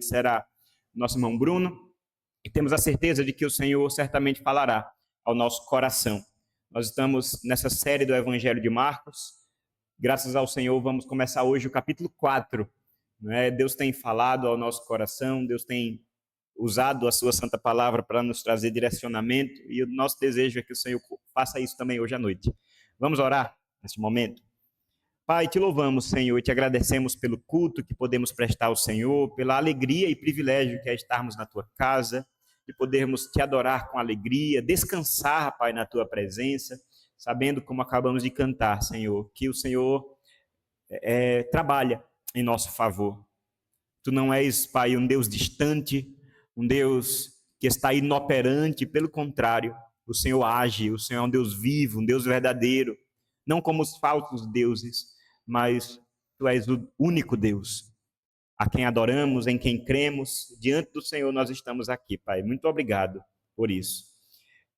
será nosso irmão Bruno, e temos a certeza de que o Senhor certamente falará ao nosso coração. Nós estamos nessa série do Evangelho de Marcos. Graças ao Senhor, vamos começar hoje o capítulo 4. Deus tem falado ao nosso coração, Deus tem usado a sua santa palavra para nos trazer direcionamento, e o nosso desejo é que o Senhor faça isso também hoje à noite. Vamos orar neste momento? Pai, te louvamos, Senhor, e te agradecemos pelo culto que podemos prestar ao Senhor, pela alegria e privilégio que é estarmos na tua casa, de podermos te adorar com alegria, descansar, Pai, na tua presença, sabendo, como acabamos de cantar, Senhor, que o Senhor trabalha em nosso favor. Tu não és, Pai, um Deus distante, um Deus que está inoperante, pelo contrário, o Senhor age, o Senhor é um Deus vivo, um Deus verdadeiro, não como os falsos deuses, mas tu és o único Deus, a quem adoramos, em quem cremos. Diante do Senhor nós estamos aqui, Pai. Muito obrigado por isso.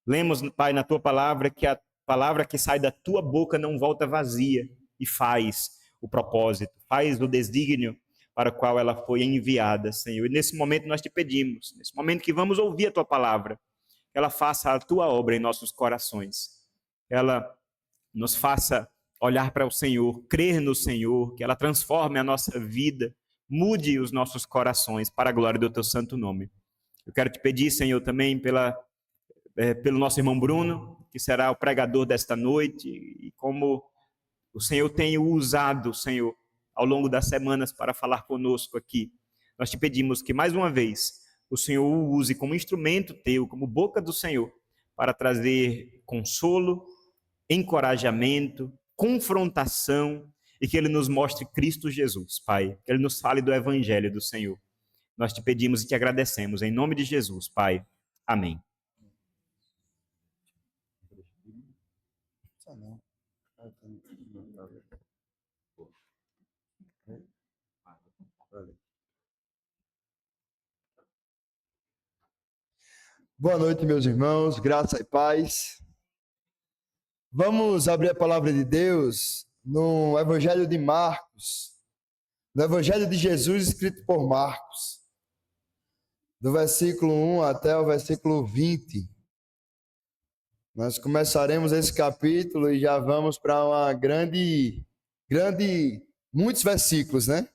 Lemos, Pai, na tua palavra, que a palavra que sai da tua boca não volta vazia e faz o propósito, faz o desígnio para o qual ela foi enviada, Senhor. E nesse momento nós te pedimos, nesse momento que vamos ouvir a tua palavra, que ela faça a tua obra em nossos corações. Ela nos faça olhar para o Senhor, crer no Senhor, que ela transforme a nossa vida, mude os nossos corações para a glória do teu santo nome. Eu quero te pedir, Senhor, também pelo nosso irmão Bruno, que será o pregador desta noite, e como o Senhor tem o usado, Senhor, ao longo das semanas para falar conosco aqui. Nós te pedimos que, mais uma vez, o Senhor o use como instrumento teu, como boca do Senhor, para trazer consolo, encorajamento, confrontação, e que Ele nos mostre Cristo Jesus, Pai. Que Ele nos fale do Evangelho do Senhor. Nós te pedimos e te agradecemos, em nome de Jesus, Pai. Amém. Boa noite, meus irmãos, graça e paz. Vamos abrir a palavra de Deus no Evangelho de Marcos, no Evangelho de Jesus escrito por Marcos, do versículo 1 até o versículo 20. Nós começaremos esse capítulo e já vamos para uma muitos versículos, né?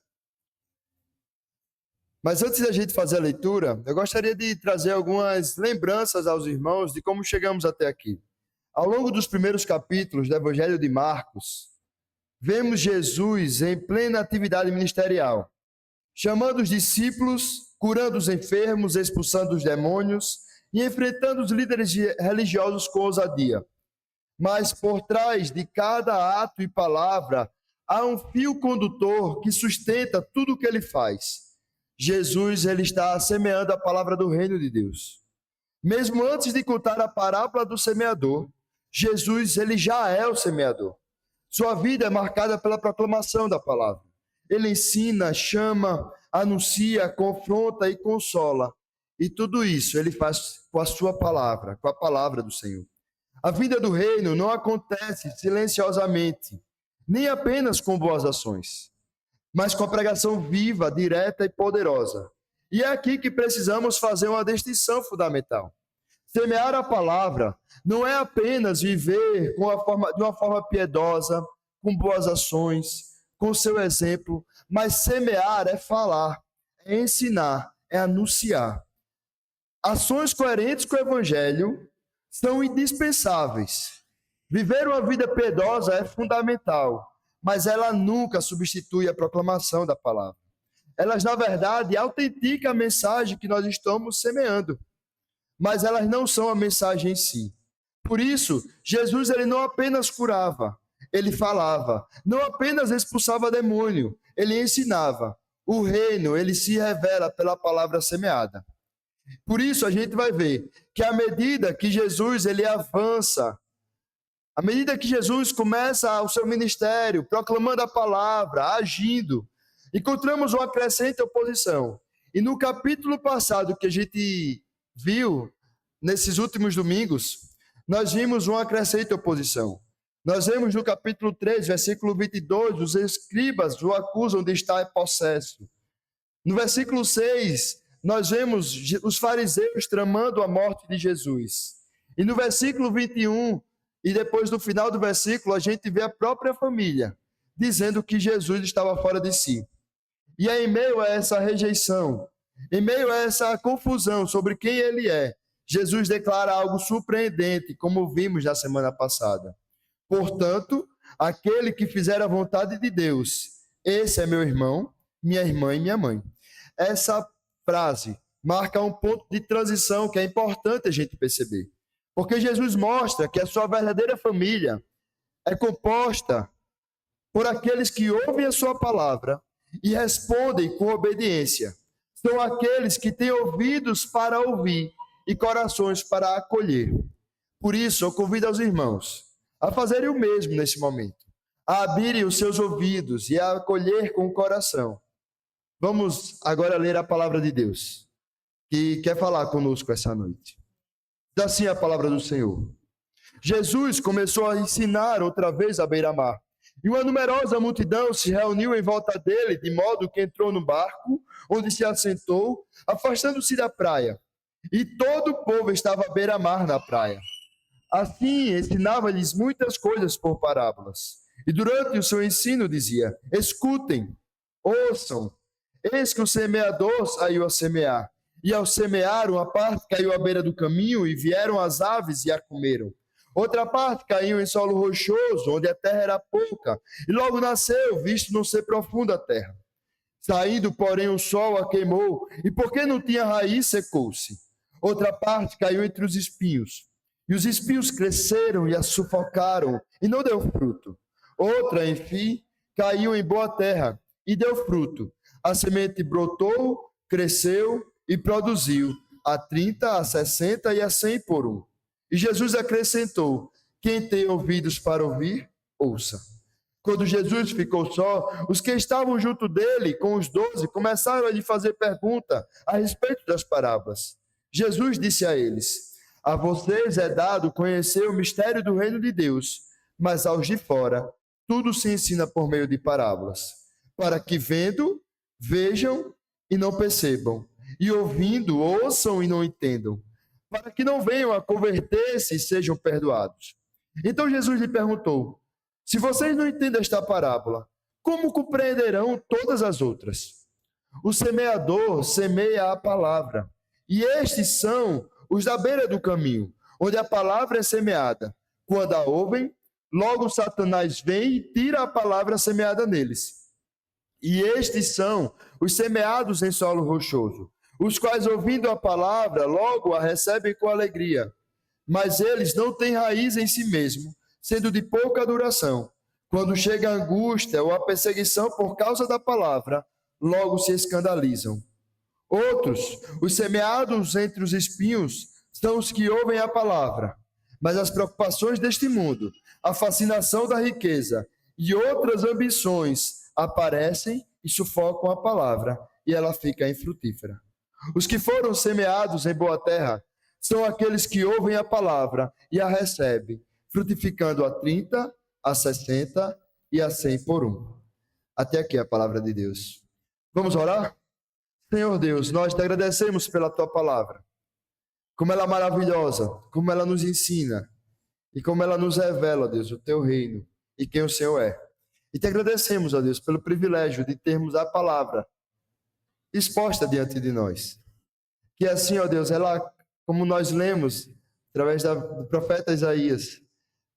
Mas antes da gente fazer a leitura, eu gostaria de trazer algumas lembranças aos irmãos de como chegamos até aqui. Ao longo dos primeiros capítulos do Evangelho de Marcos, vemos Jesus em plena atividade ministerial, chamando os discípulos, curando os enfermos, expulsando os demônios e enfrentando os líderes religiosos com ousadia. Mas por trás de cada ato e palavra, há um fio condutor que sustenta tudo o que ele faz. Jesus, ele está semeando a palavra do reino de Deus. Mesmo antes de contar a parábola do semeador, Jesus, ele já é o semeador. Sua vida é marcada pela proclamação da palavra. Ele ensina, chama, anuncia, confronta e consola. E tudo isso ele faz com a sua palavra, com a palavra do Senhor. A vida do reino não acontece silenciosamente, nem apenas com boas ações, mas com a pregação viva, direta e poderosa. E é aqui que precisamos fazer uma distinção fundamental. Semear a palavra não é apenas viver de uma forma piedosa, com boas ações, com seu exemplo, mas semear é falar, é ensinar, é anunciar. Ações coerentes com o Evangelho são indispensáveis. Viver uma vida piedosa é fundamental, mas ela nunca substitui a proclamação da palavra. Elas, na verdade, autenticam a mensagem que nós estamos semeando, mas elas não são a mensagem em si. Por isso, Jesus, ele não apenas curava, ele falava. Não apenas expulsava demônio, ele ensinava. O reino, ele se revela pela palavra semeada. Por isso, a gente vai ver que à medida que Jesus, ele avança, à medida que Jesus começa o seu ministério, proclamando a palavra, agindo, encontramos uma crescente oposição. E no capítulo passado que a gente viu, nesses últimos domingos, nós vimos uma crescente oposição. Nós vemos no capítulo 3, versículo 22, os escribas o acusam de estar possesso. No versículo 6, nós vemos os fariseus tramando a morte de Jesus. E no versículo 21, e depois no final do versículo, a gente vê a própria família dizendo que Jesus estava fora de si. E é em meio a essa rejeição, em meio a essa confusão sobre quem ele é, Jesus declara algo surpreendente, como vimos na semana passada. Portanto, aquele que fizer a vontade de Deus, esse é meu irmão, minha irmã e minha mãe. Essa frase marca um ponto de transição que é importante a gente perceber. Porque Jesus mostra que a sua verdadeira família é composta por aqueles que ouvem a sua palavra e respondem com obediência. São aqueles que têm ouvidos para ouvir e corações para acolher. Por isso, eu convido aos irmãos a fazerem o mesmo nesse momento, a abrirem os seus ouvidos e a acolher com o coração. Vamos agora ler a palavra de Deus, que quer falar conosco essa noite. Diz assim a palavra do Senhor. Jesus começou a ensinar outra vez à beira-mar, e uma numerosa multidão se reuniu em volta dele, de modo que entrou no barco, onde se assentou, afastando-se da praia. E todo o povo estava à beira-mar na praia. Assim, ensinava-lhes muitas coisas por parábolas. E durante o seu ensino dizia: escutem, ouçam, eis que o semeador saiu a semear. E ao semear, uma parte caiu à beira do caminho, e vieram as aves e a comeram. Outra parte caiu em solo rochoso, onde a terra era pouca, e logo nasceu, visto não ser profunda a terra. Saindo, porém, o sol a queimou, e porque não tinha raiz, secou-se. Outra parte caiu entre os espinhos, e os espinhos cresceram e a sufocaram, e não deu fruto. Outra, enfim, caiu em boa terra, e deu fruto. A semente brotou, cresceu e produziu, a 30, a 60 e a 100 por um. E Jesus acrescentou: quem tem ouvidos para ouvir, ouça. Quando Jesus ficou só, os que estavam junto dele, com os 12, começaram a lhe fazer pergunta a respeito das parábolas. Jesus disse a eles: a vocês é dado conhecer o mistério do reino de Deus, mas aos de fora, tudo se ensina por meio de parábolas, para que vendo, vejam e não percebam, e ouvindo, ouçam e não entendam, para que não venham a converter-se e sejam perdoados. Então Jesus lhe perguntou: se vocês não entendem esta parábola, como compreenderão todas as outras? O semeador semeia a palavra, e estes são os da beira do caminho, onde a palavra é semeada. Quando a ouvem, logo Satanás vem e tira a palavra semeada neles. E estes são os semeados em solo rochoso, os quais, ouvindo a palavra, logo a recebem com alegria. Mas eles não têm raiz em si mesmo, sendo de pouca duração. Quando chega a angústia ou a perseguição por causa da palavra, logo se escandalizam. Outros, os semeados entre os espinhos, são os que ouvem a palavra, mas as preocupações deste mundo, a fascinação da riqueza e outras ambições aparecem e sufocam a palavra, e ela fica infrutífera. Os que foram semeados em boa terra são aqueles que ouvem a palavra e a recebem, frutificando a 30, a 60 e a 100 por um. Até aqui a palavra de Deus. Vamos orar? Senhor Deus, nós te agradecemos pela tua palavra. Como ela é maravilhosa, como ela nos ensina e como ela nos revela, Deus, o teu reino e quem o Senhor é. E te agradecemos, ó Deus, pelo privilégio de termos a palavra exposta diante de nós. Que assim, ó Deus, ela, como nós lemos através do profeta Isaías,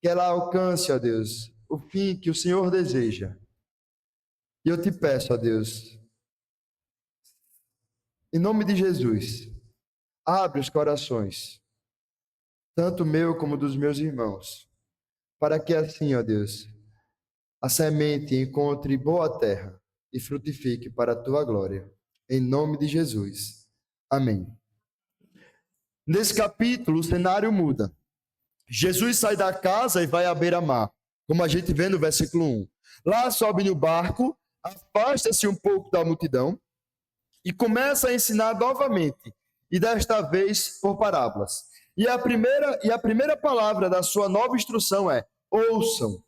que ela alcance, ó Deus, o fim que o Senhor deseja. E eu te peço, ó Deus, em nome de Jesus, abre os corações, tanto meu como dos meus irmãos, para que assim, ó Deus, a semente encontre boa terra e frutifique para a tua glória. Em nome de Jesus. Amém. Nesse capítulo, o cenário muda. Jesus sai da casa e vai à beira-mar, como a gente vê no versículo 1. Lá sobe no barco, afasta-se um pouco da multidão e começa a ensinar novamente, e desta vez por parábolas. E a primeira palavra da sua nova instrução é: ouçam.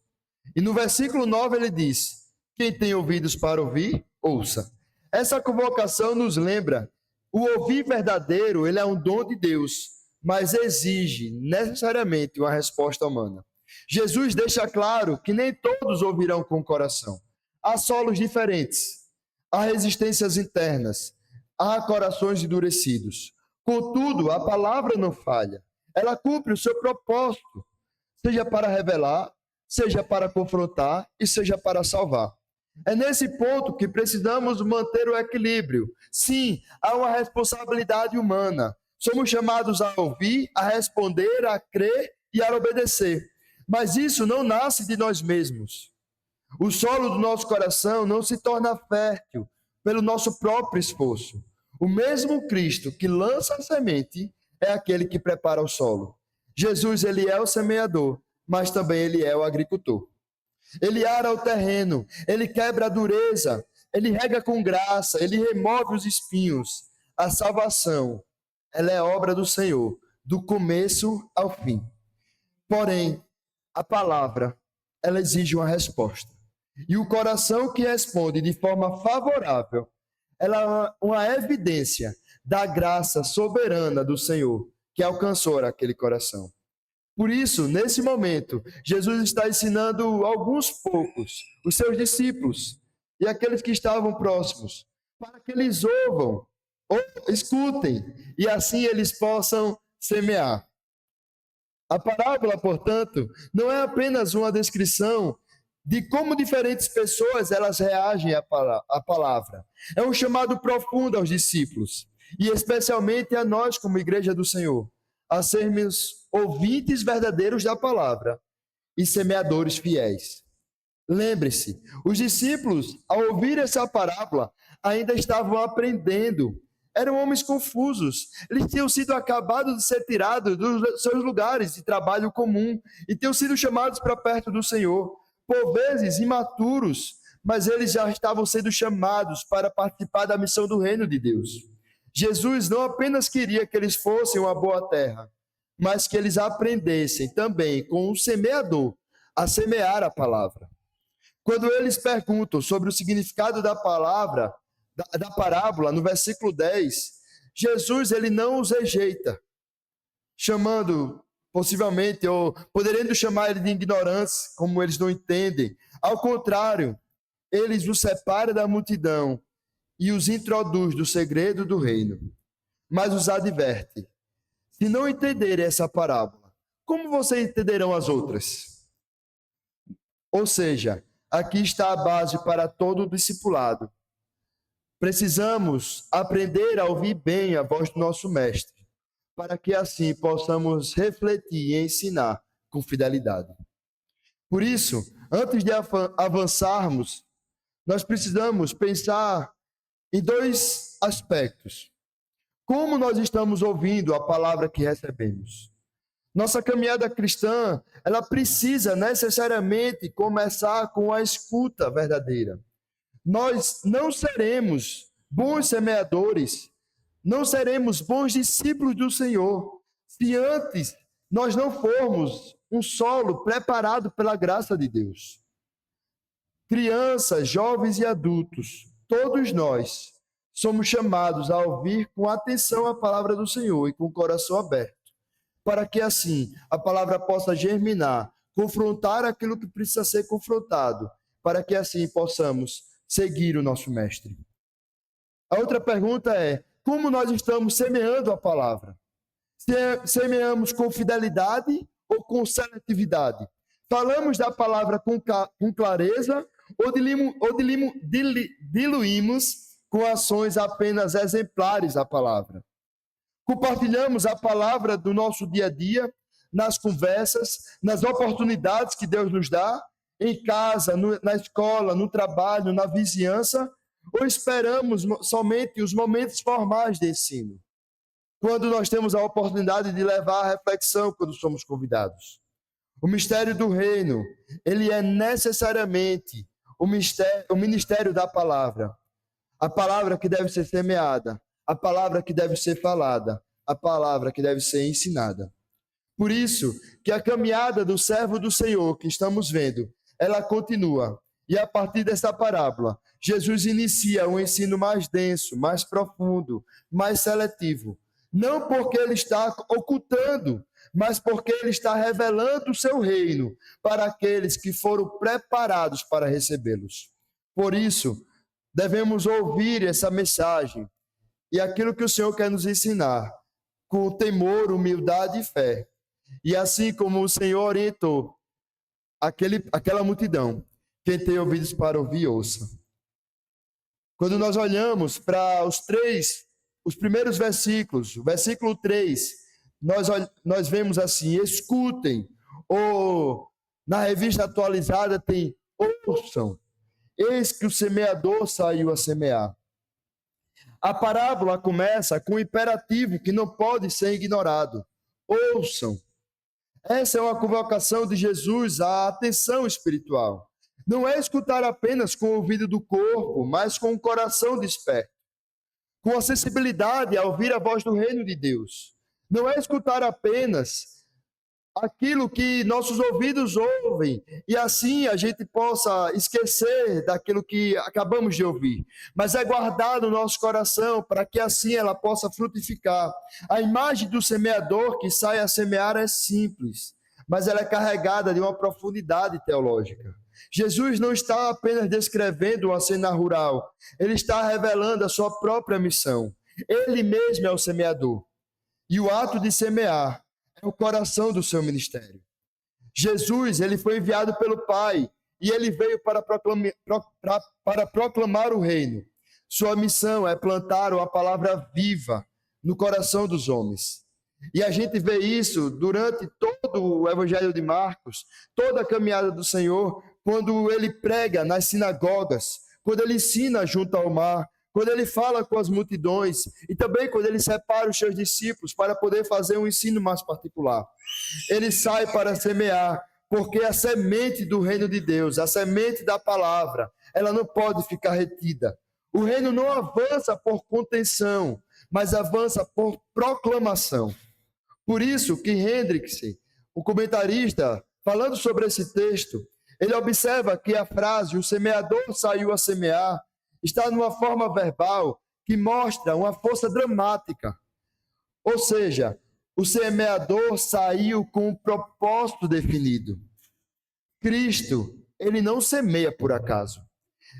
E no versículo 9 ele diz: quem tem ouvidos para ouvir, ouça. Essa convocação nos lembra, o ouvir verdadeiro, ele é um dom de Deus, mas exige necessariamente uma resposta humana. Jesus deixa claro que nem todos ouvirão com o coração. Há solos diferentes, há resistências internas, há corações endurecidos. Contudo, a palavra não falha. Ela cumpre o seu propósito, seja para revelar, seja para confrontar e seja para salvar. É nesse ponto que precisamos manter o equilíbrio. Sim, há uma responsabilidade humana. Somos chamados a ouvir, a responder, a crer e a obedecer. Mas isso não nasce de nós mesmos. O solo do nosso coração não se torna fértil pelo nosso próprio esforço. O mesmo Cristo que lança a semente é aquele que prepara o solo. Jesus, ele é o semeador, mas também ele é o agricultor. Ele ara o terreno, ele quebra a dureza, ele rega com graça, ele remove os espinhos. A salvação, ela é obra do Senhor, do começo ao fim. Porém, a palavra, ela exige uma resposta. E o coração que responde de forma favorável, ela é uma evidência da graça soberana do Senhor que alcançou aquele coração. Por isso, nesse momento, Jesus está ensinando alguns poucos, os seus discípulos e aqueles que estavam próximos, para que eles ouvam, ou escutem, e assim eles possam semear. A parábola, portanto, não é apenas uma descrição de como diferentes pessoas elas reagem à palavra. É um chamado profundo aos discípulos, e especialmente a nós como Igreja do Senhor, a sermos ouvintes verdadeiros da palavra e semeadores fiéis. Lembre-se, os discípulos, ao ouvir essa parábola, ainda estavam aprendendo. Eram homens confusos. Eles tinham sido acabados de ser tirados dos seus lugares de trabalho comum e tinham sido chamados para perto do Senhor. Por vezes, imaturos, mas eles já estavam sendo chamados para participar da missão do reino de Deus. Jesus não apenas queria que eles fossem uma boa terra, mas que eles aprendessem também com o semeador a semear a palavra. Quando eles perguntam sobre o significado da palavra, da parábola, no versículo 10, Jesus ele não os rejeita, chamando, possivelmente, ou podendo chamar ele de ignorantes, como eles não entendem. Ao contrário, eles os separa da multidão e os introduz do segredo do reino, mas os adverte. Se não entenderem essa parábola, como vocês entenderão as outras? Ou seja, aqui está a base para todo o discipulado. Precisamos aprender a ouvir bem a voz do nosso mestre, para que assim possamos refletir e ensinar com fidelidade. Por isso, antes de avançarmos, nós precisamos pensar em dois aspectos. Como nós estamos ouvindo a palavra que recebemos? Nossa caminhada cristã, ela precisa necessariamente começar com a escuta verdadeira. Nós não seremos bons semeadores, não seremos bons discípulos do Senhor, se antes nós não formos um solo preparado pela graça de Deus. Crianças, jovens e adultos, todos nós somos chamados a ouvir com atenção a palavra do Senhor e com o coração aberto, para que assim a palavra possa germinar, confrontar aquilo que precisa ser confrontado, para que assim possamos seguir o nosso mestre. A outra pergunta é: como nós estamos semeando a palavra? Semeamos com fidelidade ou com seletividade? Falamos da palavra com clareza ou diluímos com ações apenas exemplares a palavra? Compartilhamos a palavra do nosso dia a dia, nas conversas, nas oportunidades que Deus nos dá, em casa, na escola, no trabalho, na vizinhança, ou esperamos somente os momentos formais de ensino, quando nós temos a oportunidade de levar a reflexão quando somos convidados? O mistério do reino, ele é necessariamente o ministério da palavra. A palavra que deve ser semeada, a palavra que deve ser falada, a palavra que deve ser ensinada. Por isso que a caminhada do servo do Senhor que estamos vendo, ela continua. E a partir dessa parábola, Jesus inicia um ensino mais denso, mais profundo, mais seletivo. Não porque ele está ocultando, mas porque ele está revelando o seu reino para aqueles que foram preparados para recebê-los. Por isso, devemos ouvir essa mensagem e aquilo que o Senhor quer nos ensinar, com temor, humildade e fé. E assim como o Senhor orientou aquela multidão, quem tem ouvidos para ouvir, ouça. Quando nós olhamos para os primeiros versículos, o versículo 3, nós vemos assim: escutem, ou na revista atualizada tem ouçam, eis que o semeador saiu a semear. A parábola começa com um imperativo que não pode ser ignorado: ouçam. Essa é uma convocação de Jesus à atenção espiritual. Não é escutar apenas com o ouvido do corpo, mas com o coração desperto, com a sensibilidade a ouvir a voz do reino de Deus. Não é escutar apenas aquilo que nossos ouvidos ouvem, e assim a gente possa esquecer daquilo que acabamos de ouvir, mas é guardar no nosso coração para que assim ela possa frutificar. A imagem do semeador que sai a semear é simples, mas ela é carregada de uma profundidade teológica. Jesus não está apenas descrevendo uma cena rural, ele está revelando a sua própria missão. Ele mesmo é o semeador, e o ato de semear é o coração do seu ministério. Jesus, ele foi enviado pelo Pai, e ele veio para proclamar o reino. Sua missão é plantar uma palavra viva no coração dos homens. E a gente vê isso durante todo o Evangelho de Marcos, toda a caminhada do Senhor, quando ele prega nas sinagogas, quando ele ensina junto ao mar, quando ele fala com as multidões e também quando ele separa os seus discípulos para poder fazer um ensino mais particular. Ele sai para semear, porque a semente do reino de Deus, a semente da palavra, ela não pode ficar retida. O reino não avança por contenção, mas avança por proclamação. Por isso que Hendriksen, o comentarista, falando sobre esse texto, ele observa que a frase, o semeador saiu a semear, está numa forma verbal que mostra uma força dramática. Ou seja, o semeador saiu com um propósito definido. Cristo, ele não semeia por acaso.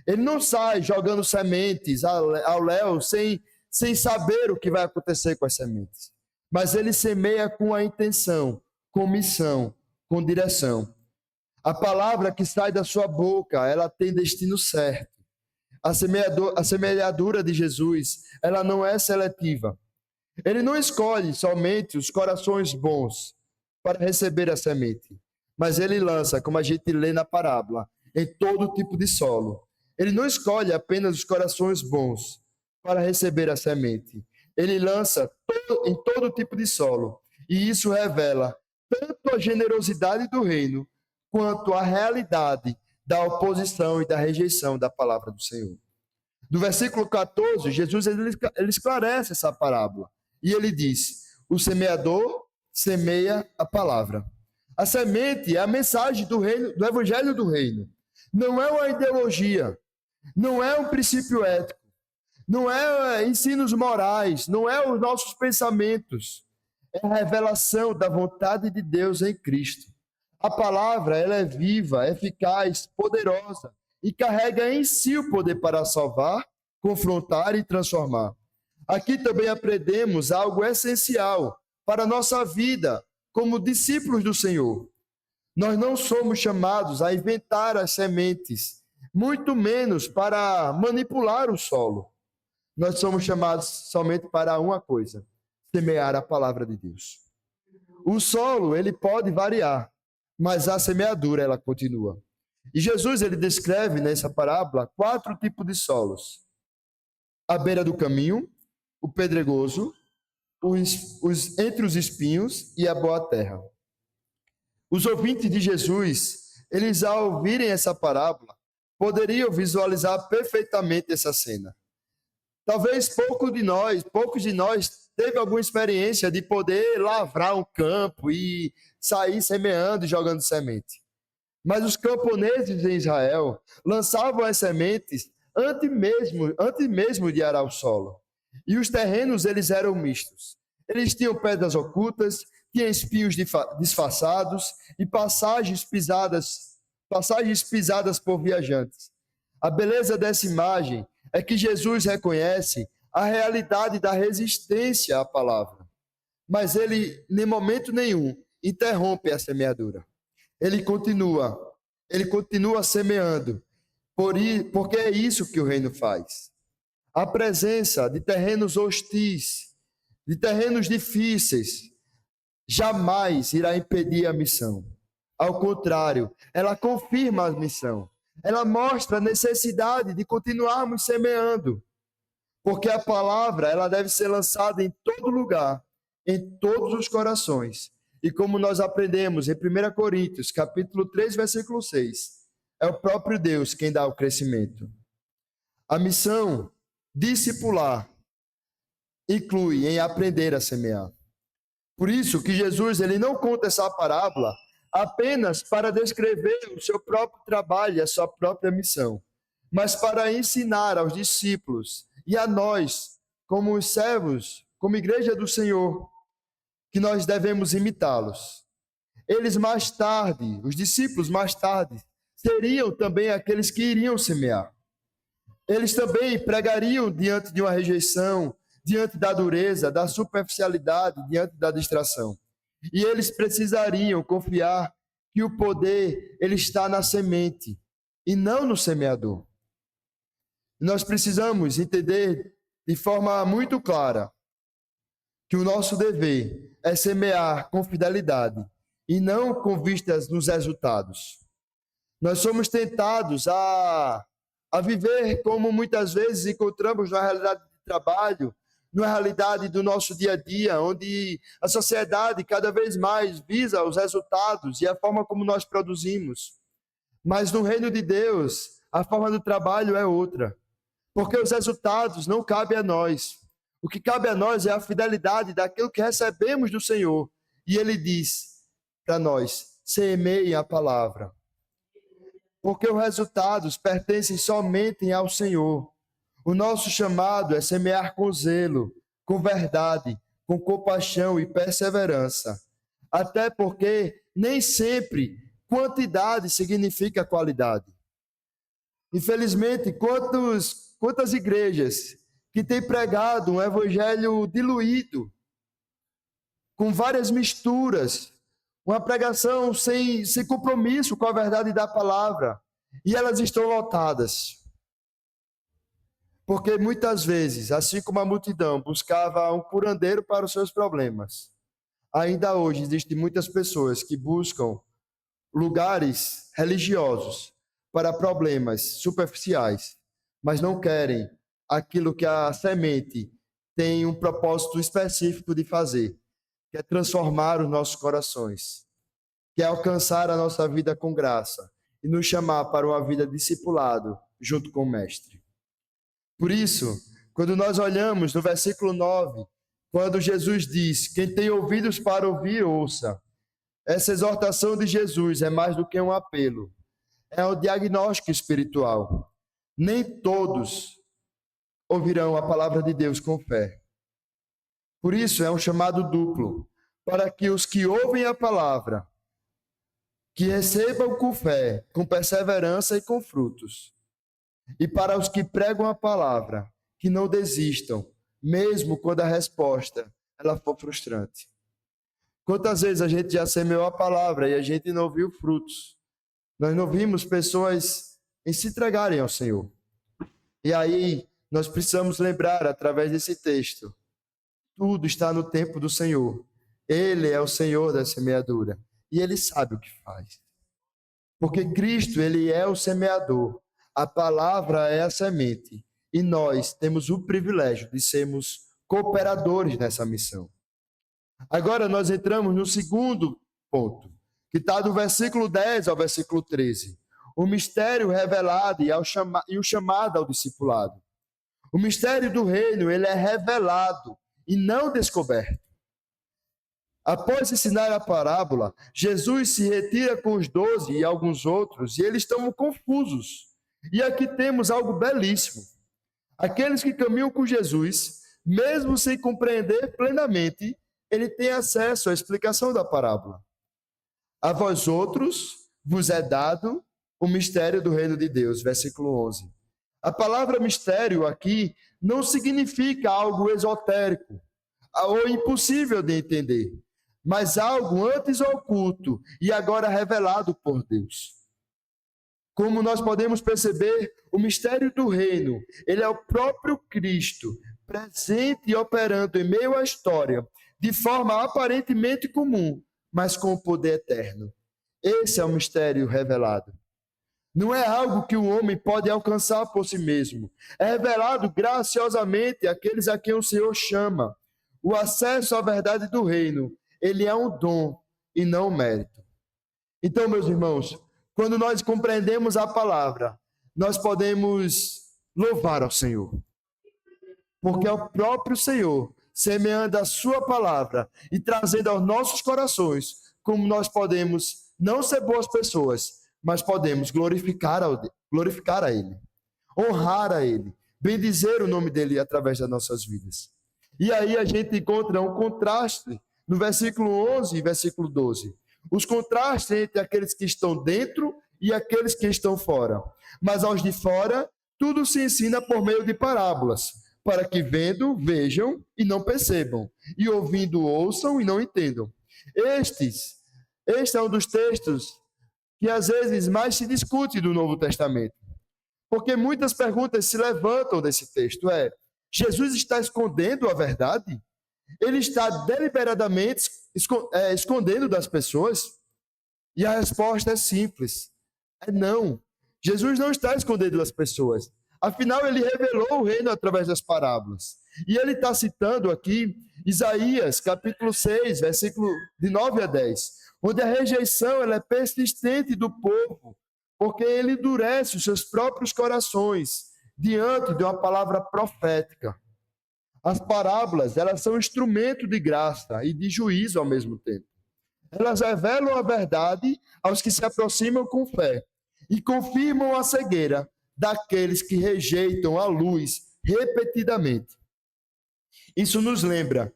Ele não sai jogando sementes ao léu sem saber o que vai acontecer com as sementes. Mas ele semeia com a intenção, com missão, com direção. A palavra que sai da sua boca, ela tem destino certo. A semeadura de Jesus, ela não é seletiva. Ele não escolhe somente os corações bons para receber a semente, mas ele lança, como a gente lê na parábola, em todo tipo de solo. Ele não escolhe apenas os corações bons para receber a semente. Ele lança em todo tipo de solo. E isso revela tanto a generosidade do reino, quanto a realidade da oposição e da rejeição da palavra do Senhor. No versículo 14, Jesus ele esclarece essa parábola. E ele diz: o semeador semeia a palavra. A semente é a mensagem do reino, do evangelho do reino. Não é uma ideologia, não é um princípio ético, não é ensinos morais, não é os nossos pensamentos. É a revelação da vontade de Deus em Cristo. A palavra, ela é viva, eficaz, poderosa e carrega em si o poder para salvar, confrontar e transformar. Aqui também aprendemos algo essencial para a nossa vida como discípulos do Senhor. Nós não somos chamados a inventar as sementes, muito menos para manipular o solo. Nós somos chamados somente para uma coisa: semear a palavra de Deus. O solo, ele pode variar, mas a semeadura, ela continua. E Jesus, ele descreve nessa parábola 4 tipos de solos: à beira do caminho, o pedregoso, entre os espinhos e a boa terra. Os ouvintes de Jesus, eles ao ouvirem essa parábola, poderiam visualizar perfeitamente essa cena. Talvez poucos de nós teve alguma experiência de poder lavrar um campo e sair semeando e jogando semente. Mas os camponeses em Israel lançavam as sementes antes mesmo de arar o solo. E os terrenos, eles eram mistos. Eles tinham pedras ocultas, tinham espinhos disfarçados e passagens pisadas por viajantes. A beleza dessa imagem é que Jesus reconhece a realidade da resistência à palavra. Mas ele, em momento nenhum, interrompe a semeadura. Ele continua semeando, porque é isso que o reino faz. A presença de terrenos hostis, de terrenos difíceis, jamais irá impedir a missão. Ao contrário, ela confirma a missão. Ela mostra a necessidade de continuarmos semeando, porque a palavra ela deve ser lançada em todo lugar, em todos os corações. E como nós aprendemos em 1 Coríntios, capítulo 3, versículo 6, é o próprio Deus quem dá o crescimento. A missão discipular inclui em aprender a semear. Por isso que Jesus ele não conta essa parábola apenas para descrever o seu próprio trabalho e a sua própria missão, mas para ensinar aos discípulos e a nós, como os servos, como igreja do Senhor, que nós devemos imitá-los. Eles mais tarde, os discípulos mais tarde, seriam também aqueles que iriam semear. Eles também pregariam diante de uma rejeição, diante da dureza, da superficialidade, diante da distração. E eles precisariam confiar que o poder ele está na semente e não no semeador. Nós precisamos entender de forma muito clara que o nosso dever é semear com fidelidade e não com vistas nos resultados. Nós somos tentados a viver como muitas vezes encontramos na realidade de trabalho, na realidade do nosso dia a dia, onde a sociedade cada vez mais visa os resultados e a forma como nós produzimos. Mas no reino de Deus, a forma do trabalho é outra, porque os resultados não cabem a nós. O que cabe a nós é a fidelidade daquilo que recebemos do Senhor. E Ele diz para nós, semeiem a palavra. Porque os resultados pertencem somente ao Senhor. O nosso chamado é semear com zelo, com verdade, com compaixão e perseverança. Até porque nem sempre quantidade significa qualidade. Infelizmente, quantas igrejas que têm pregado um evangelho diluído, com várias misturas, uma pregação sem compromisso com a verdade da palavra, e elas estão lotadas. Porque muitas vezes, assim como a multidão buscava um curandeiro para os seus problemas, ainda hoje existem muitas pessoas que buscam lugares religiosos para problemas superficiais, mas não querem aquilo que a semente tem um propósito específico de fazer, que é transformar os nossos corações, que é alcançar a nossa vida com graça e nos chamar para uma vida discipulado junto com o Mestre. Por isso, quando nós olhamos no versículo 9, quando Jesus diz, quem tem ouvidos para ouvir, ouça. Essa exortação de Jesus é mais do que um apelo, é um diagnóstico espiritual. Nem todos ouvirão a palavra de Deus com fé. Por isso, é um chamado duplo, para que os que ouvem a palavra, que recebam com fé, com perseverança e com frutos. E para os que pregam a palavra, que não desistam, mesmo quando a resposta ela for frustrante. Quantas vezes a gente já semeou a palavra e a gente não viu frutos? Nós não vimos pessoas em se entregarem ao Senhor. E aí, nós precisamos lembrar, através desse texto, tudo está no tempo do Senhor. Ele é o Senhor da semeadura. E Ele sabe o que faz. Porque Cristo, Ele é o semeador. A palavra é a semente. E nós temos o privilégio de sermos cooperadores nessa missão. Agora nós entramos no segundo ponto, que está do versículo 10 ao versículo 13. O mistério revelado e o chamado ao discipulado. O mistério do reino, ele é revelado e não descoberto. Após ensinar a parábola, Jesus se retira com os 12 e alguns outros, e eles estão confusos. E aqui temos algo belíssimo. Aqueles que caminham com Jesus, mesmo sem compreender plenamente, ele tem acesso à explicação da parábola. A vós outros vos é dado o mistério do reino de Deus, versículo 11. A palavra mistério aqui não significa algo esotérico ou impossível de entender, mas algo antes oculto e agora revelado por Deus. Como nós podemos perceber, o mistério do reino, ele é o próprio Cristo, presente e operando em meio à história, de forma aparentemente comum, mas com poder eterno. Esse é o mistério revelado. Não é algo que o homem pode alcançar por si mesmo. É revelado graciosamente àqueles a quem o Senhor chama. O acesso à verdade do reino, ele é um dom e não um mérito. Então, meus irmãos, quando nós compreendemos a palavra, nós podemos louvar ao Senhor. Porque é o próprio Senhor, semeando a sua palavra e trazendo aos nossos corações, como nós podemos não ser boas pessoas, mas podemos glorificar a Ele, honrar a Ele, bendizer o nome dEle através das nossas vidas. E aí a gente encontra um contraste no versículo 11 e versículo 12. Os contrastes entre aqueles que estão dentro e aqueles que estão fora. Mas aos de fora, tudo se ensina por meio de parábolas, para que vendo, vejam e não percebam, e ouvindo, ouçam e não entendam. Este é um dos textos que às vezes mais se discute do Novo Testamento. Porque muitas perguntas se levantam desse texto. Jesus está escondendo a verdade? Ele está deliberadamente escondendo das pessoas? E a resposta é simples. Não. Jesus não está escondendo das pessoas. Afinal, ele revelou o reino através das parábolas. E ele está citando aqui Isaías, capítulo 6, versículo de 9 a 10, onde a rejeição ela é persistente do povo, porque ele endurece os seus próprios corações diante de uma palavra profética. As parábolas, elas são instrumento de graça e de juízo ao mesmo tempo. Elas revelam a verdade aos que se aproximam com fé e confirmam a cegueira daqueles que rejeitam a luz repetidamente. Isso nos lembra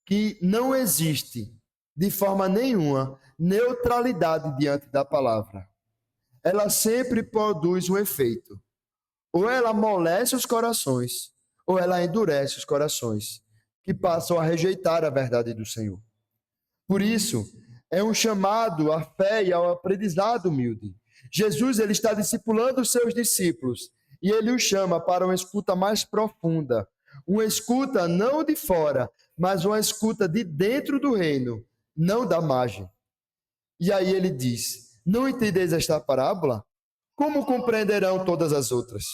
que não existe, de forma nenhuma, neutralidade diante da palavra. Ela sempre produz um efeito. Ou ela amolece os corações, ou ela endurece os corações, que passam a rejeitar a verdade do Senhor. Por isso, é um chamado à fé e ao aprendizado humilde. Jesus ele está discipulando os seus discípulos e ele os chama para uma escuta mais profunda. Uma escuta não de fora, mas uma escuta de dentro do reino, não da margem. E aí ele diz: não entendeis esta parábola? Como compreenderão todas as outras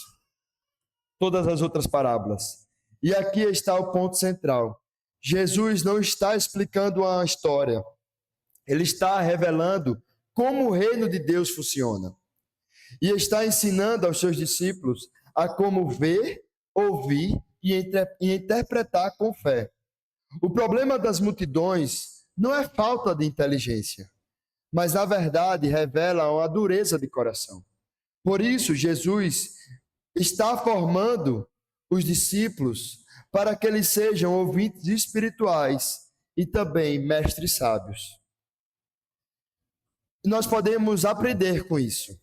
parábolas? E aqui está o ponto central. Jesus não está explicando uma história. Ele está revelando como o reino de Deus funciona. E está ensinando aos seus discípulos a como ver, ouvir e interpretar com fé. O problema das multidões não é falta de inteligência, mas na verdade revela uma dureza de coração. Por isso, Jesus está formando os discípulos para que eles sejam ouvintes espirituais e também mestres sábios. Nós podemos aprender com isso.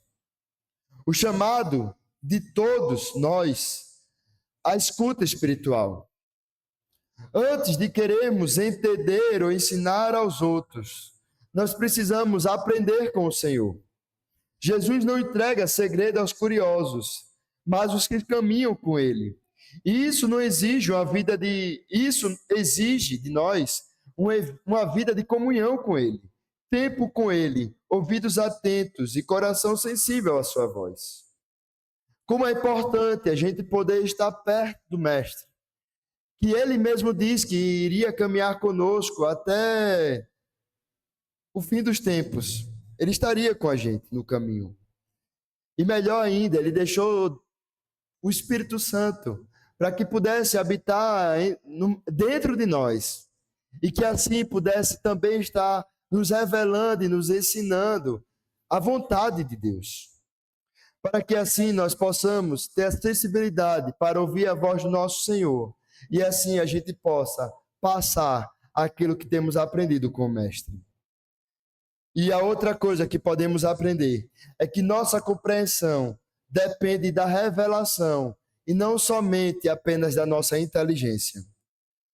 O chamado de todos nós à escuta espiritual. Antes de querermos entender ou ensinar aos outros, nós precisamos aprender com o Senhor. Jesus não entrega segredo aos curiosos, mas os que caminham com Ele. E isso exige de nós uma vida de comunhão com Ele, tempo com Ele, ouvidos atentos e coração sensível à sua voz. Como é importante a gente poder estar perto do Mestre, que Ele mesmo diz que iria caminhar conosco até o fim dos tempos. Ele estaria com a gente no caminho. E melhor ainda, Ele deixou o Espírito Santo para que pudesse habitar dentro de nós e que assim pudesse também estar nos revelando e nos ensinando a vontade de Deus, para que assim nós possamos ter a sensibilidade para ouvir a voz do nosso Senhor e assim a gente possa passar aquilo que temos aprendido com o Mestre. E a outra coisa que podemos aprender é que nossa compreensão depende da revelação e não somente apenas da nossa inteligência.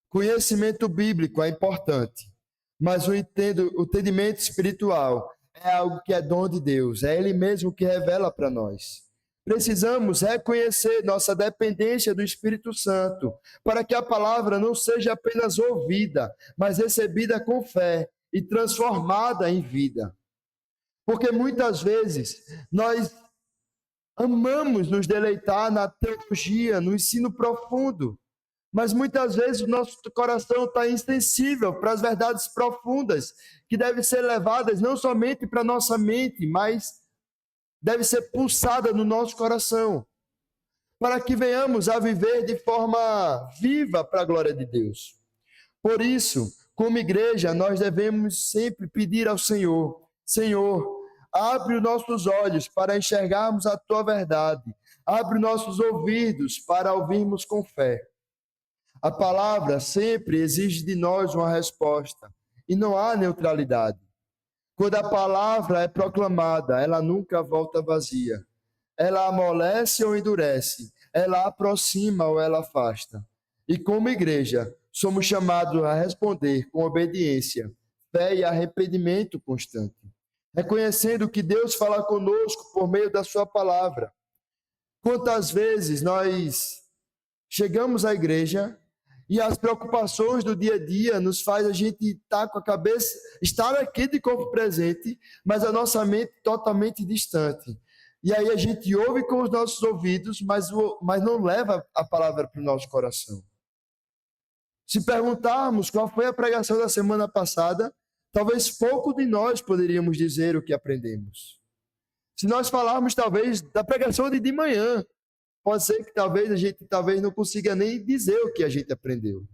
Conhecimento bíblico é importante, mas o entendimento espiritual é algo que é dom de Deus, é Ele mesmo que revela para nós. Precisamos reconhecer nossa dependência do Espírito Santo, para que a palavra não seja apenas ouvida, mas recebida com fé e transformada em vida. Porque muitas vezes nós amamos nos deleitar na teologia, no ensino profundo, mas muitas vezes o nosso coração está insensível para as verdades profundas que devem ser levadas não somente para a nossa mente, mas deve ser pulsada no nosso coração, para que venhamos a viver de forma viva para a glória de Deus. Por isso, como igreja, nós devemos sempre pedir ao Senhor: Senhor, abre os nossos olhos para enxergarmos a Tua verdade, abre os nossos ouvidos para ouvirmos com fé. A palavra sempre exige de nós uma resposta, e não há neutralidade. Quando a palavra é proclamada, ela nunca volta vazia. Ela amolece ou endurece, ela aproxima ou ela afasta. E como igreja, somos chamados a responder com obediência, fé e arrependimento constante, reconhecendo que Deus fala conosco por meio da sua palavra. Quantas vezes nós chegamos à igreja e as preocupações do dia a dia nos faz a gente estar com a cabeça, estar aqui de corpo presente, mas a nossa mente totalmente distante. E aí a gente ouve com os nossos ouvidos, mas não leva a palavra para o nosso coração. Se perguntarmos qual foi a pregação da semana passada, talvez pouco de nós poderíamos dizer o que aprendemos. Se nós falarmos talvez da pregação de manhã, pode ser que talvez a gente não consiga nem dizer o que a gente aprendeu.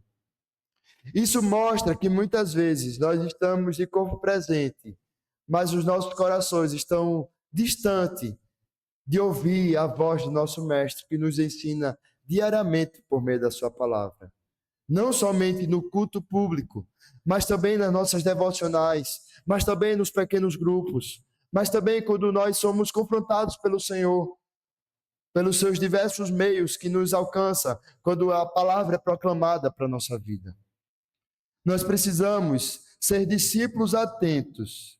Isso mostra que muitas vezes nós estamos de corpo presente, mas os nossos corações estão distantes de ouvir a voz do nosso Mestre, que nos ensina diariamente por meio da sua palavra. Não somente no culto público, mas também nas nossas devocionais, mas também nos pequenos grupos, mas também quando nós somos confrontados pelo Senhor, pelos seus diversos meios que nos alcança quando a palavra é proclamada para a nossa vida. Nós precisamos ser discípulos atentos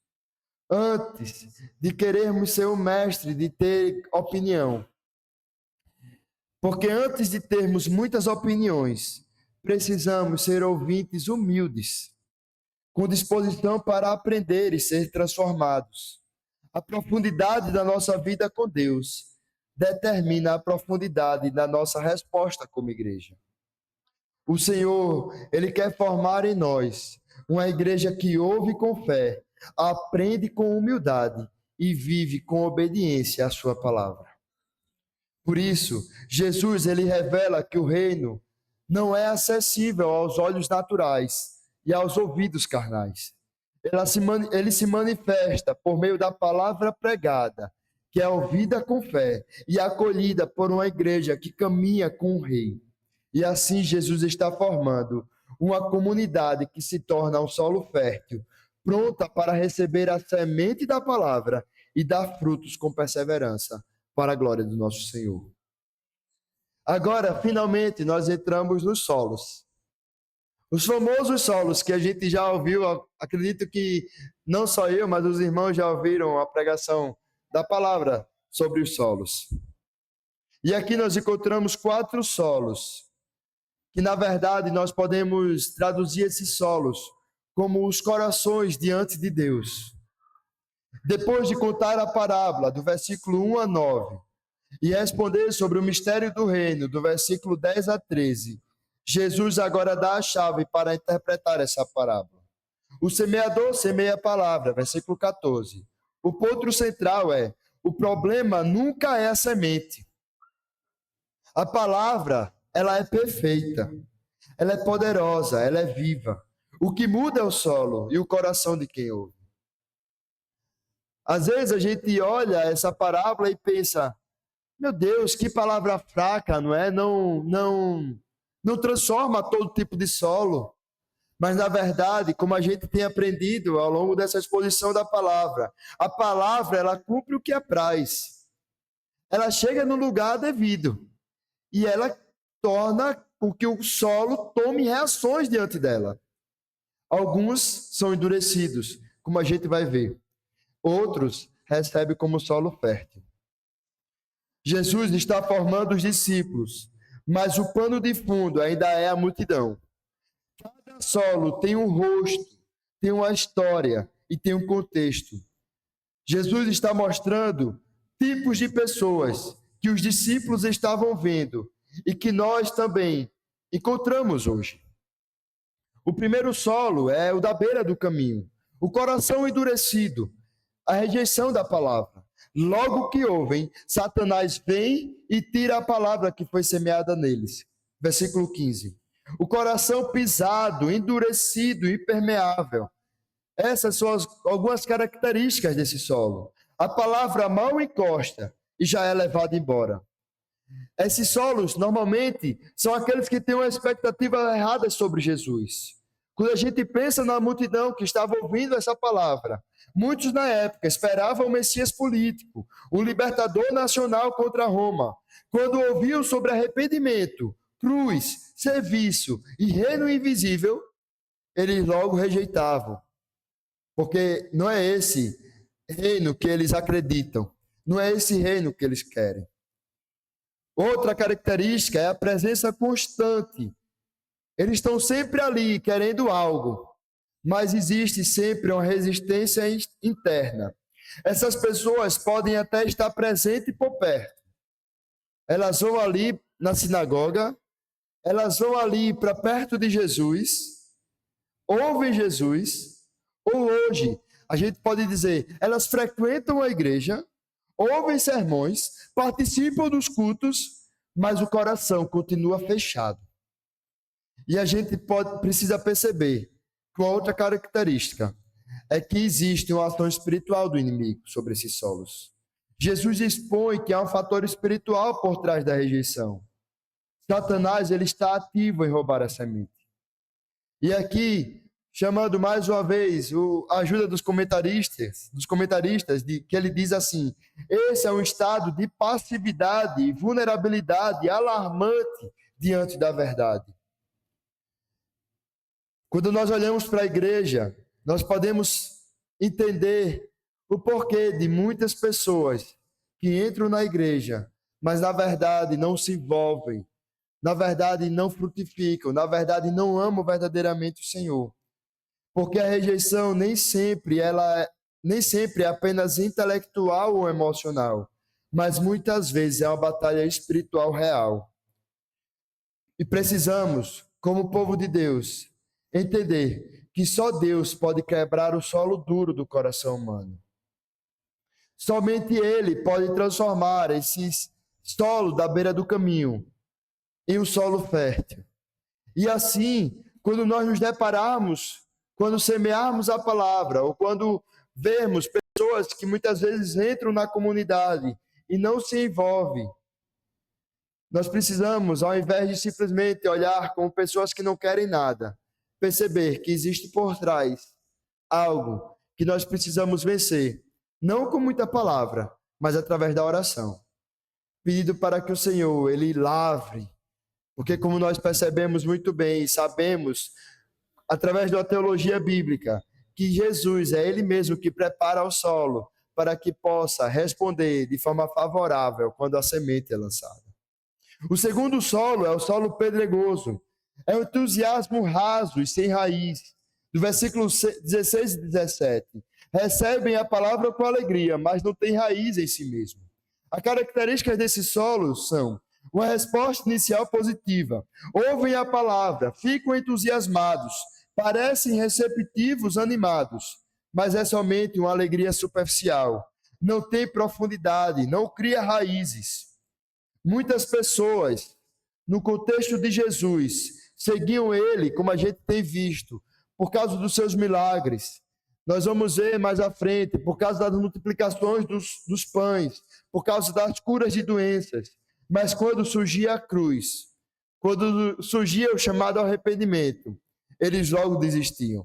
antes de querermos ser o mestre, de ter opinião. Porque antes de termos muitas opiniões, precisamos ser ouvintes humildes, com disposição para aprender e ser transformados. A profundidade da nossa vida com Deus determina a profundidade da nossa resposta como igreja. O Senhor, Ele quer formar em nós uma igreja que ouve com fé, aprende com humildade e vive com obediência à sua palavra. Por isso, Jesus, Ele revela que o reino não é acessível aos olhos naturais e aos ouvidos carnais. Ele se manifesta por meio da palavra pregada, que é ouvida com fé e acolhida por uma igreja que caminha com o Rei. E assim Jesus está formando uma comunidade que se torna um solo fértil, pronta para receber a semente da palavra e dar frutos com perseverança, para a glória do nosso Senhor. Agora, finalmente, nós entramos nos solos. Os famosos solos que a gente já ouviu, acredito que não só eu, mas os irmãos já ouviram a pregação da palavra sobre os solos. E aqui nós encontramos 4 solos, que na verdade nós podemos traduzir esses solos como os corações diante de Deus. Depois de contar a parábola do versículo 1 a 9 e responder sobre o mistério do reino do versículo 10 a 13, Jesus agora dá a chave para interpretar essa parábola. O semeador semeia a palavra, versículo 14. O ponto central é: o problema nunca é a semente. A palavra, ela é perfeita, ela é poderosa, ela é viva. O que muda é o solo e o coração de quem ouve. Às vezes a gente olha essa parábola e pensa, meu Deus, que palavra fraca, não é? Não transforma todo tipo de solo. Mas, na verdade, como a gente tem aprendido ao longo dessa exposição da palavra, a palavra, ela cumpre o que apraz. Ela chega no lugar devido. E ela torna com que o solo tome reações diante dela. Alguns são endurecidos, como a gente vai ver. Outros recebem como solo fértil. Jesus está formando os discípulos, mas o pano de fundo ainda é a multidão. Cada solo tem um rosto, tem uma história e tem um contexto. Jesus está mostrando tipos de pessoas que os discípulos estavam vendo e que nós também encontramos hoje. O primeiro solo é o da beira do caminho, o coração endurecido, a rejeição da palavra. Logo que ouvem, Satanás vem e tira a palavra que foi semeada neles. Versículo 15. O coração pisado, endurecido, impermeável. Essas são algumas características desse solo. A palavra mal encosta e já é levada embora. Esses solos, normalmente, são aqueles que têm uma expectativa errada sobre Jesus. Quando a gente pensa na multidão que estava ouvindo essa palavra, muitos na época esperavam o Messias político, um libertador nacional contra Roma. Quando ouviam sobre arrependimento, cruz, serviço e reino invisível, eles logo rejeitavam. Porque não é esse reino que eles acreditam, não é esse reino que eles querem. Outra característica é a presença constante. Eles estão sempre ali querendo algo, mas existe sempre uma resistência interna. Essas pessoas podem até estar presentes por perto. Elas vão ali na sinagoga, elas vão ali para perto de Jesus, ouvem Jesus, ou hoje, a gente pode dizer, elas frequentam a igreja, ouvem sermões, participam dos cultos, mas o coração continua fechado. E a gente precisa perceber que uma outra característica é que existe uma ação espiritual do inimigo sobre esses solos. Jesus expõe que há um fator espiritual por trás da rejeição. Satanás, ele está ativo em roubar a semente. E aqui, chamando mais uma vez a ajuda dos comentaristas, que ele diz assim: esse é um estado de passividade e vulnerabilidade alarmante diante da verdade. Quando nós olhamos para a igreja, nós podemos entender o porquê de muitas pessoas que entram na igreja, mas na verdade não se envolvem, na verdade não frutificam, na verdade não amam verdadeiramente o Senhor. Porque a rejeição nem sempre é apenas intelectual ou emocional, mas muitas vezes é uma batalha espiritual real. E precisamos, como povo de Deus, entender que só Deus pode quebrar o solo duro do coração humano. Somente Ele pode transformar esse solo da beira do caminho em um solo fértil. E assim, quando nós nos depararmos, quando semearmos a palavra, ou quando vermos pessoas que muitas vezes entram na comunidade e não se envolvem, nós precisamos, ao invés de simplesmente olhar como pessoas que não querem nada, perceber que existe por trás algo que nós precisamos vencer, não com muita palavra, mas através da oração. Pedindo para que o Senhor, Ele lavre, porque como nós percebemos muito bem e sabemos, através da teologia bíblica, que Jesus é Ele mesmo que prepara o solo para que possa responder de forma favorável quando a semente é lançada. O segundo solo é o solo pedregoso. É o entusiasmo raso e sem raiz. Do versículo 16 e 17. Recebem a palavra com alegria, mas não têm raiz em si mesmo. As características desse solo são uma resposta inicial positiva. Ouvem a palavra, ficam entusiasmados, parecem receptivos, animados, mas é somente uma alegria superficial. Não tem profundidade, não cria raízes. Muitas pessoas, no contexto de Jesus, seguiam ele, como a gente tem visto, por causa dos seus milagres. Nós vamos ver mais à frente, por causa das multiplicações dos pães, por causa das curas de doenças. Mas quando surgia a cruz, quando surgia o chamado arrependimento, eles logo desistiam.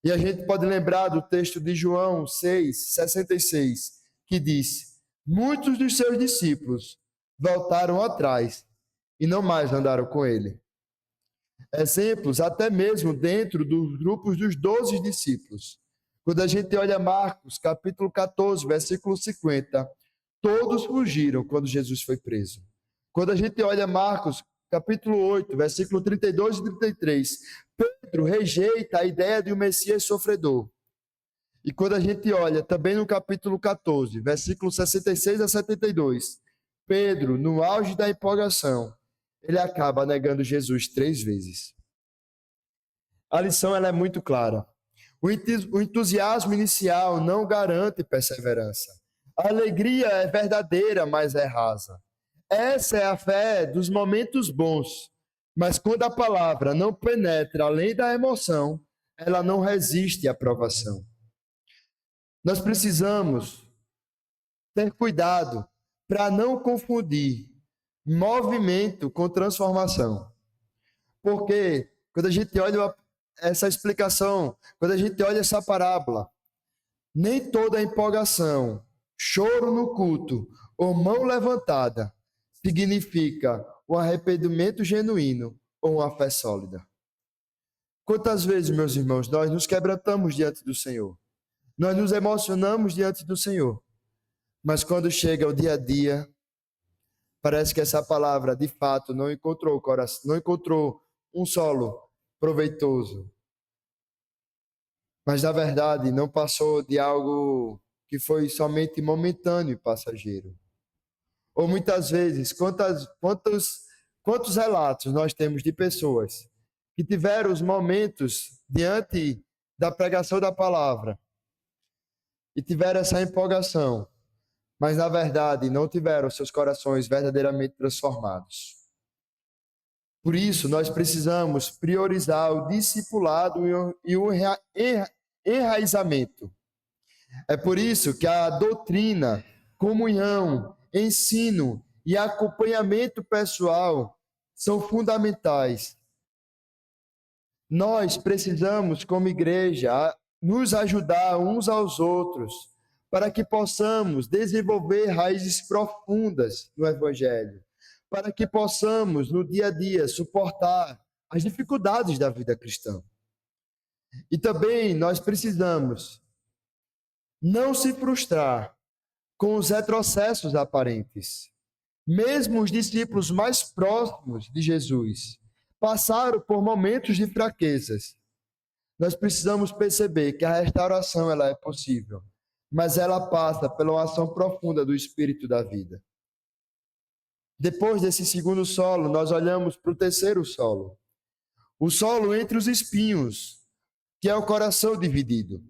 E a gente pode lembrar do texto de João 6:66, que diz: muitos dos seus discípulos voltaram atrás e não mais andaram com ele. Exemplos até mesmo dentro dos grupos dos 12 discípulos. Quando a gente olha Marcos, capítulo 14, versículo 50, todos fugiram quando Jesus foi preso. Quando a gente olha Marcos, capítulo 8, versículo 32 e 33, Pedro rejeita a ideia de um Messias sofredor. E quando a gente olha também no capítulo 14, versículo 66 a 72, Pedro, no auge da empolgação, ele acaba negando Jesus 3 vezes. A lição ela é muito clara. O entusiasmo inicial não garante perseverança. A alegria é verdadeira, mas é rasa. Essa é a fé dos momentos bons. Mas quando a palavra não penetra além da emoção, ela não resiste à provação. Nós precisamos ter cuidado para não confundir movimento com transformação. Porque quando a gente olha essa explicação, quando a gente olha essa parábola, nem toda empolgação, choro no culto ou mão levantada significa um arrependimento genuíno ou uma fé sólida. Quantas vezes, meus irmãos, nós nos quebrantamos diante do Senhor? Nós nos emocionamos diante do Senhor. Mas quando chega o dia a dia, parece que essa palavra, de fato, não encontrou o coração, não encontrou um solo proveitoso. Mas, na verdade, não passou de algo que foi somente momentâneo e passageiro. Ou muitas vezes, quantos relatos nós temos de pessoas que tiveram os momentos diante da pregação da palavra e tiveram essa empolgação, mas, na verdade, não tiveram seus corações verdadeiramente transformados. Por isso, nós precisamos priorizar o discipulado e o enraizamento. É por isso que a doutrina, comunhão, ensino e acompanhamento pessoal são fundamentais. Nós precisamos, como igreja, nos ajudar uns aos outros para que possamos desenvolver raízes profundas no Evangelho, para que possamos, no dia a dia, suportar as dificuldades da vida cristã. E também nós precisamos não se frustrar com os retrocessos aparentes. Mesmo os discípulos mais próximos de Jesus passaram por momentos de fraquezas. Nós precisamos perceber que a restauração ela é possível, mas ela passa pela ação profunda do Espírito da vida. Depois desse segundo solo, nós olhamos para o terceiro solo. O solo entre os espinhos, que é o coração dividido.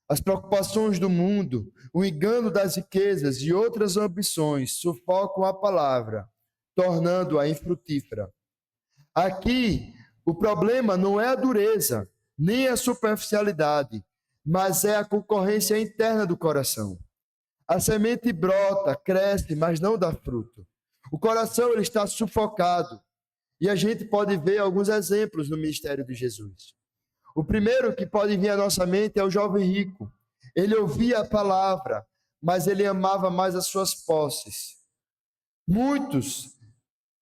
As preocupações do mundo, o engano das riquezas e outras ambições sufocam a palavra, tornando-a infrutífera. Aqui, o problema não é a dureza, nem a superficialidade, mas é a concorrência interna do coração. A semente brota, cresce, mas não dá fruto. O coração ele está sufocado. E a gente pode ver alguns exemplos no ministério de Jesus. O primeiro que pode vir à nossa mente é o jovem rico. Ele ouvia a palavra, mas ele amava mais as suas posses. Muitos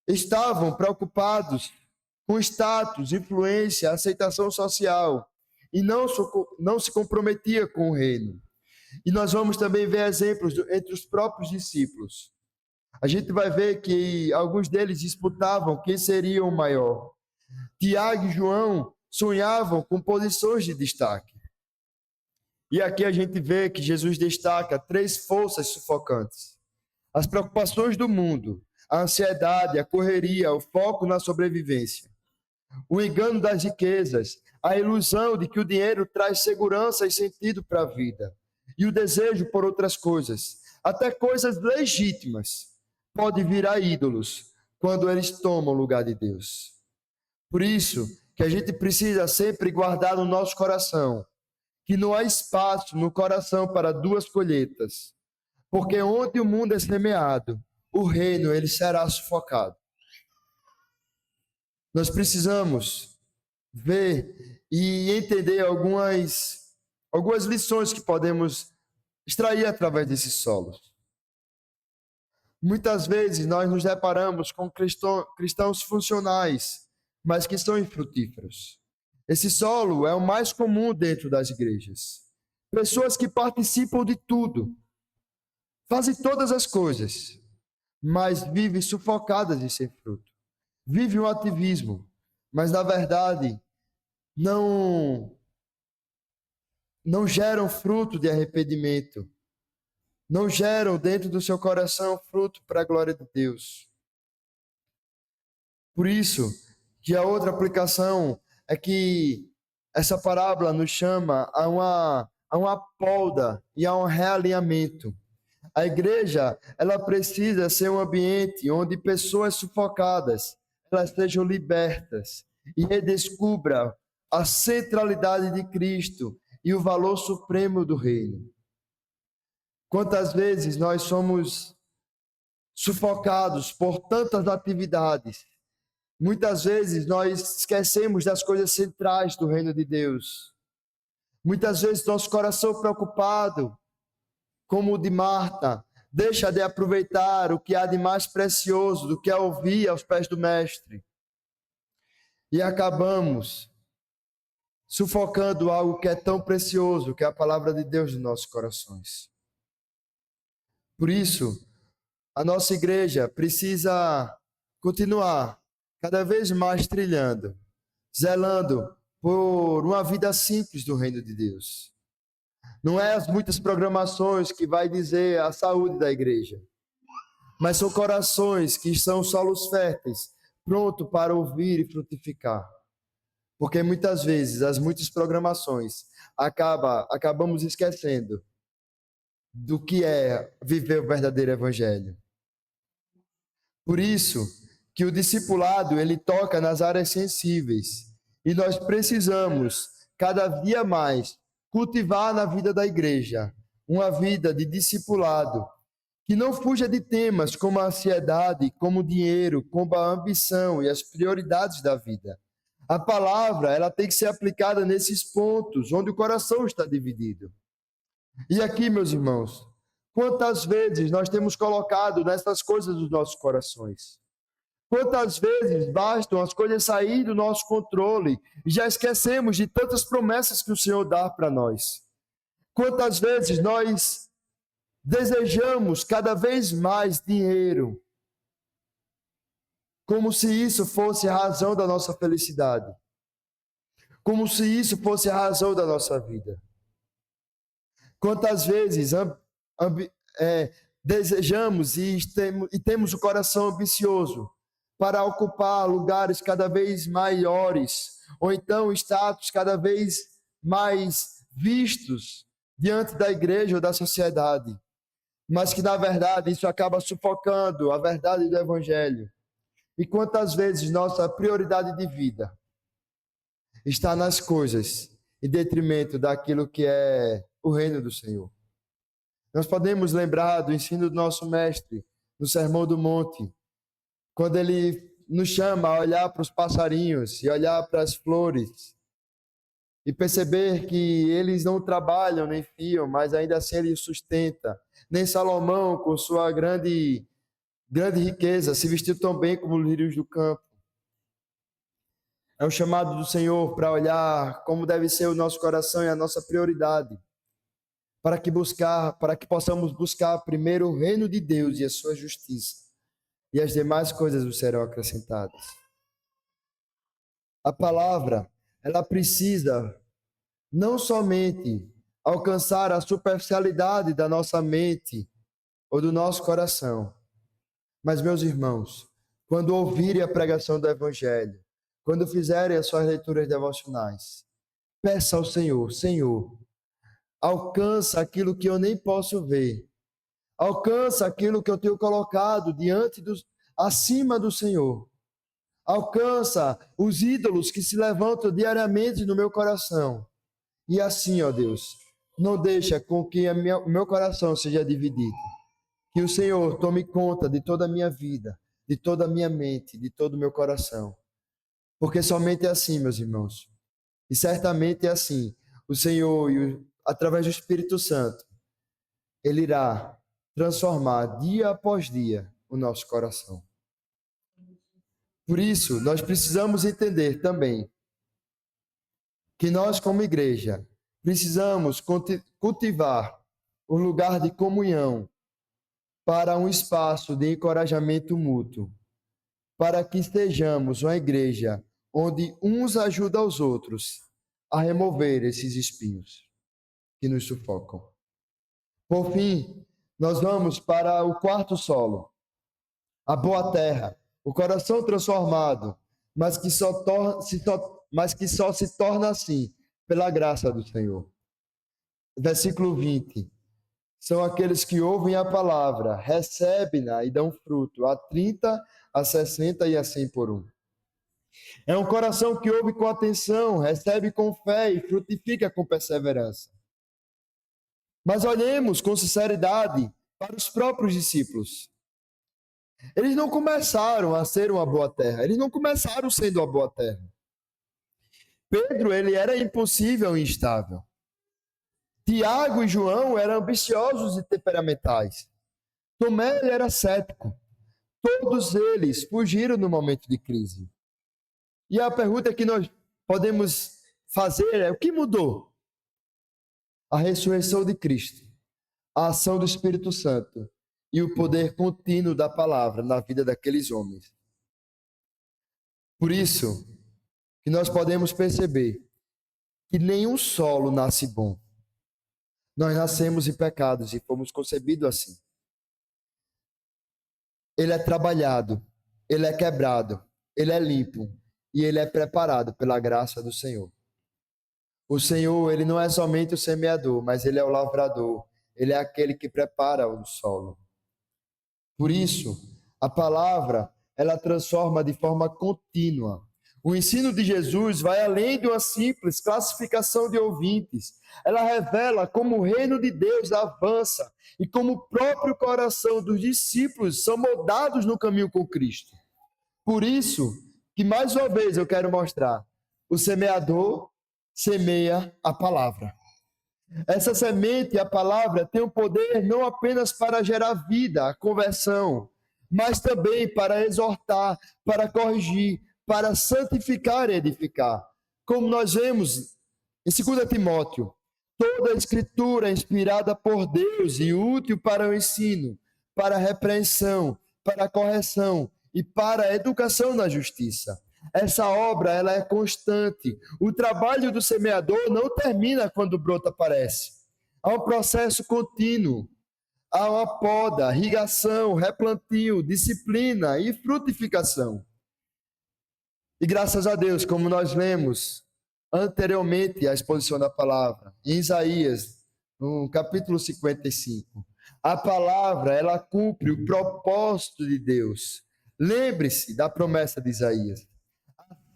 estavam preocupados com status, influência, aceitação social e não se comprometia com o reino. E nós vamos também ver exemplos entre os próprios discípulos. A gente vai ver que alguns deles disputavam quem seria o maior. Tiago e João sonhavam com posições de destaque. E aqui a gente vê que Jesus destaca 3 forças sufocantes: as preocupações do mundo, a ansiedade, a correria, o foco na sobrevivência, o engano das riquezas, a ilusão de que o dinheiro traz segurança e sentido para a vida, e o desejo por outras coisas, até coisas legítimas, pode virar ídolos quando eles tomam o lugar de Deus. Por isso que a gente precisa sempre guardar no nosso coração, que não há espaço no coração para duas colheitas, porque onde o mundo é semeado, o reino ele será sufocado. Nós precisamos ver e entender algumas lições que podemos extrair através desses solos. Muitas vezes nós nos deparamos com cristãos funcionais, mas que são infrutíferos. Esse solo é o mais comum dentro das igrejas. Pessoas que participam de tudo, fazem todas as coisas, mas vivem sufocadas de sem fruto. Vivem um ativismo, mas na verdade não geram fruto de arrependimento. Não geram dentro do seu coração fruto para a glória de Deus. Por isso, que a outra aplicação é que essa parábola nos chama a uma polda e a um realinhamento. A igreja, ela precisa ser um ambiente onde pessoas sufocadas, elas sejam libertas e redescubram a centralidade de Cristo e o valor supremo do reino. Quantas vezes nós somos sufocados por tantas atividades. Muitas vezes nós esquecemos das coisas centrais do reino de Deus. Muitas vezes nosso coração preocupado, como o de Marta, deixa de aproveitar o que há de mais precioso do que é ouvir aos pés do Mestre. E acabamos sufocando algo que é tão precioso, que é a palavra de Deus nos nossos corações. Por isso, a nossa igreja precisa continuar cada vez mais trilhando, zelando por uma vida simples do reino de Deus. Não é as muitas programações que vai dizer a saúde da igreja, mas são corações que são solos férteis, pronto para ouvir e frutificar. Porque muitas vezes as muitas programações acabamos esquecendo do que é viver o verdadeiro evangelho. Por isso que o discipulado ele toca nas áreas sensíveis e nós precisamos cada dia mais cultivar na vida da igreja uma vida de discipulado que não fuja de temas como a ansiedade, como o dinheiro, como a ambição e as prioridades da vida. A palavra ela tem que ser aplicada nesses pontos onde o coração está dividido. E aqui, meus irmãos, quantas vezes nós temos colocado nessas coisas dos nossos corações? Quantas vezes bastam as coisas sair do nosso controle e já esquecemos de tantas promessas que o Senhor dá para nós? Quantas vezes nós desejamos cada vez mais dinheiro, como se isso fosse a razão da nossa felicidade, como se isso fosse a razão da nossa vida? Quantas vezes desejamos e temos o coração ambicioso para ocupar lugares cada vez maiores, ou então status cada vez mais vistos diante da igreja ou da sociedade, mas que na verdade isso acaba sufocando a verdade do evangelho. E quantas vezes nossa prioridade de vida está nas coisas em detrimento daquilo que é o reino do Senhor. Nós podemos lembrar do ensino do nosso mestre no Sermão do Monte, quando ele nos chama a olhar para os passarinhos e olhar para as flores e perceber que eles não trabalham nem fiam, mas ainda assim ele os sustenta. Nem Salomão, com sua grande riqueza, se vestiu tão bem como os lírios do campo. É um chamado do Senhor para olhar como deve ser o nosso coração e a nossa prioridade, para que possamos buscar primeiro o reino de Deus e a sua justiça, e as demais coisas nos serão acrescentadas. A palavra, ela precisa não somente alcançar a superficialidade da nossa mente ou do nosso coração, mas, meus irmãos, quando ouvirem a pregação do evangelho, quando fizerem as suas leituras devocionais, peça ao Senhor: Senhor, alcança aquilo que eu nem posso ver. Alcança aquilo que eu tenho colocado acima do Senhor. alcança os ídolos que se levantam diariamente no meu coração. E assim, ó Deus, não deixa com que o meu coração seja dividido. Que o Senhor tome conta de toda a minha vida, de toda a minha mente, de todo o meu coração. Porque somente é assim, meus irmãos. E certamente é assim. O Senhor, através do Espírito Santo, Ele irá transformar dia após dia o nosso coração. Por isso, nós precisamos entender também que nós, como igreja, precisamos cultivar um lugar de comunhão para um espaço de encorajamento mútuo, para que sejamos uma igreja onde uns ajudam aos outros a remover esses espinhos que nos sufocam. Por fim, nós vamos para o quarto solo, a boa terra, o coração transformado, mas que só se torna assim pela graça do Senhor. Versículo 20. São aqueles que ouvem a palavra, recebem-na e dão fruto, a 30, a 60 e a 100 por um. É um coração que ouve com atenção, recebe com fé e frutifica com perseverança. Mas olhemos com sinceridade para os próprios discípulos. Eles não começaram a ser uma boa terra, eles não começaram sendo uma boa terra. Pedro, ele era impulsivo e instável. Tiago e João eram ambiciosos e temperamentais. Tomé, ele era cético. Todos eles fugiram no momento de crise. E a pergunta que nós podemos fazer é: o que mudou? A ressurreição de Cristo, a ação do Espírito Santo e o poder contínuo da palavra na vida daqueles homens. Por isso que nós podemos perceber que nenhum solo nasce bom. Nós nascemos em pecados e fomos concebidos assim. Ele é trabalhado, ele é quebrado, ele é limpo e ele é preparado pela graça do Senhor. O Senhor, ele não é somente o semeador, mas ele é o lavrador. Ele é aquele que prepara o solo. Por isso, a palavra, ela transforma de forma contínua. O ensino de Jesus vai além de uma simples classificação de ouvintes. Ela revela como o reino de Deus avança e como o próprio coração dos discípulos são moldados no caminho com Cristo. Por isso, que mais uma vez eu quero mostrar, o semeador semeia a palavra. Essa semente, a palavra, tem o poder não apenas para gerar vida, a conversão, mas também para exortar, para corrigir, para santificar e edificar. Como nós vemos em 2 Timóteo, toda a escritura é inspirada por Deus e útil para o ensino, para a repreensão, para a correção e para a educação na justiça. Essa obra, ela é constante. O trabalho do semeador não termina quando o broto aparece. Há um processo contínuo. Há uma poda, irrigação, replantio, disciplina e frutificação. E graças a Deus, como nós lemos anteriormente a exposição da palavra, em Isaías, no capítulo 55, a palavra, ela cumpre o propósito de Deus. Lembre-se da promessa de Isaías.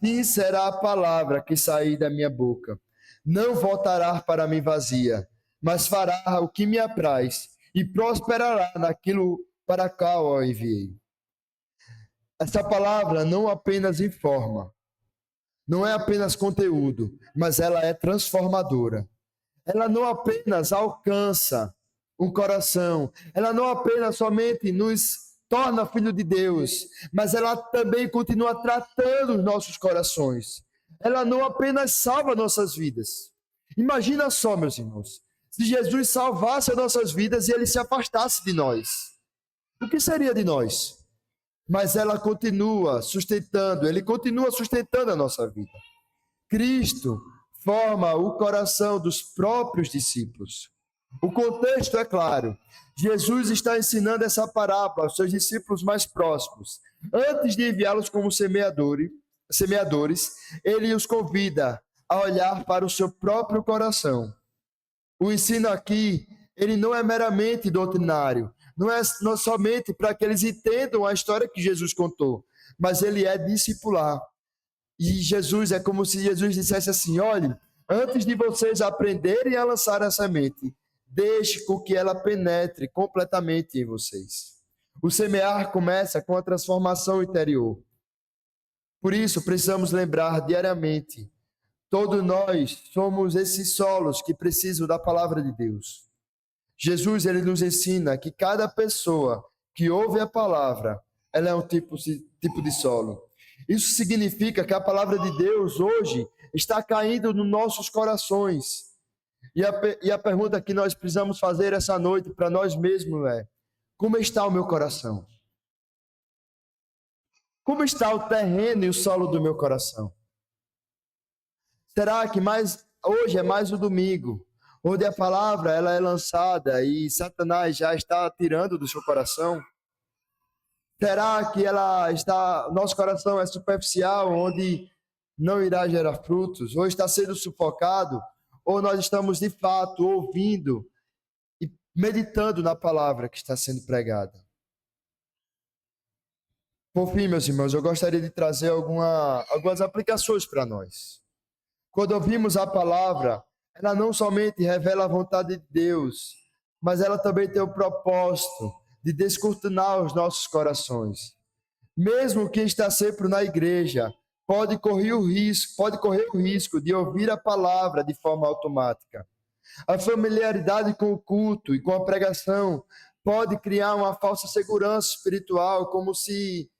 Assim será a palavra que sair da minha boca. Não voltará para mim vazia, mas fará o que me apraz e prosperará naquilo para qual eu enviei. Essa palavra não apenas informa, não é apenas conteúdo, mas ela é transformadora. Ela não apenas alcança um coração, ela não apenas somente nos torna filho de Deus, mas ela também continua tratando os nossos corações. Ela não apenas salva nossas vidas. Imagina só, meus irmãos, se Jesus salvasse as nossas vidas e ele se afastasse de nós. O que seria de nós? Mas ela continua sustentando, ele continua sustentando a nossa vida. Cristo forma o coração dos próprios discípulos. O contexto é claro. Jesus está ensinando essa parábola aos seus discípulos mais próximos. Antes de enviá-los como semeadores, ele os convida a olhar para o seu próprio coração. O ensino aqui, ele não é meramente doutrinário, não é somente para que eles entendam a história que Jesus contou, mas ele é discipular. E Jesus, é como se Jesus dissesse assim: olhe, antes de vocês aprenderem a lançar a semente, deixe com que ela penetre completamente em vocês. O semear começa com a transformação interior. Por isso, precisamos lembrar diariamente: todos nós somos esses solos que precisam da palavra de Deus. Jesus, ele nos ensina que cada pessoa que ouve a palavra, ela é um tipo de solo. Isso significa que a palavra de Deus hoje está caindo nos nossos corações. E a pergunta que nós precisamos fazer essa noite para nós mesmos é: como está o meu coração? Como está o terreno e o solo do meu coração? Será que hoje é mais um domingo, onde a palavra ela é lançada e Satanás já está tirando do seu coração? Será que nosso coração é superficial, onde não irá gerar frutos? Ou está sendo sufocado? Ou nós estamos de fato ouvindo e meditando na palavra que está sendo pregada? Por fim, meus irmãos, eu gostaria de trazer algumas aplicações para nós. Quando ouvimos a palavra, ela não somente revela a vontade de Deus, mas ela também tem o propósito de descortinar os nossos corações. Mesmo quem está sempre na igreja pode correr o risco de ouvir a palavra de forma automática. A familiaridade com o culto e com a pregação pode criar uma falsa segurança espiritual, como se,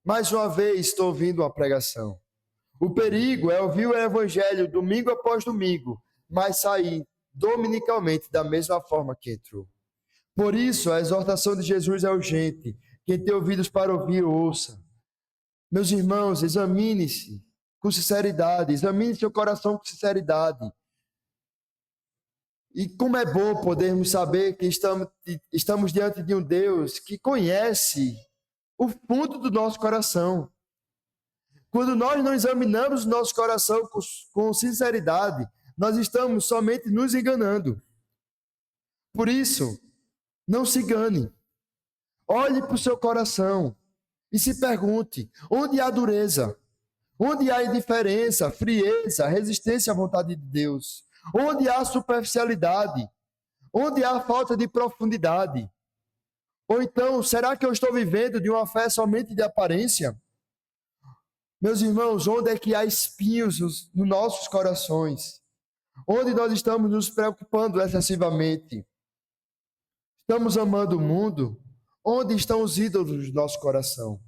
mais uma vez estou ouvindo uma pregação. O perigo é ouvir o evangelho domingo após domingo, mas sair dominicalmente da mesma forma que entrou. Por isso, a exortação de Jesus é urgente. Quem tem ouvidos para ouvir, ouça. Meus irmãos, examine-se com sinceridade, examine seu coração com sinceridade. E como é bom podermos saber que estamos diante de um Deus que conhece o fundo do nosso coração. Quando nós não examinamos o nosso coração com sinceridade, nós estamos somente nos enganando. Por isso, não se engane. Olhe para o seu coração e se pergunte: onde há dureza? Onde há indiferença, frieza, resistência à vontade de Deus? Onde há superficialidade? Onde há falta de profundidade? Ou então, será que eu estou vivendo de uma fé somente de aparência? Meus irmãos, onde é que há espinhos nos nossos corações? Onde nós estamos nos preocupando excessivamente? Estamos amando o mundo? Onde estão os ídolos do nosso coração?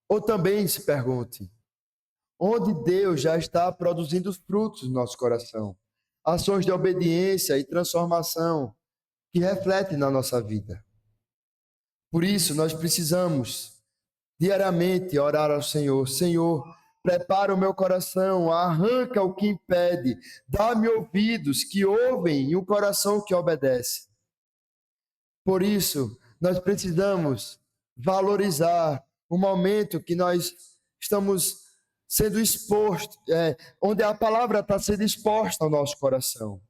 Ou também se pergunte: onde Deus já está produzindo frutos no nosso coração? Ações de obediência e transformação que refletem na nossa vida. Por isso, nós precisamos diariamente orar ao Senhor: Senhor, prepara o meu coração, arranca o que impede, dá-me ouvidos que ouvem e um coração que obedece. Por isso, nós precisamos valorizar o momento que nós estamos sendo expostos, onde a palavra está sendo exposta ao nosso coração.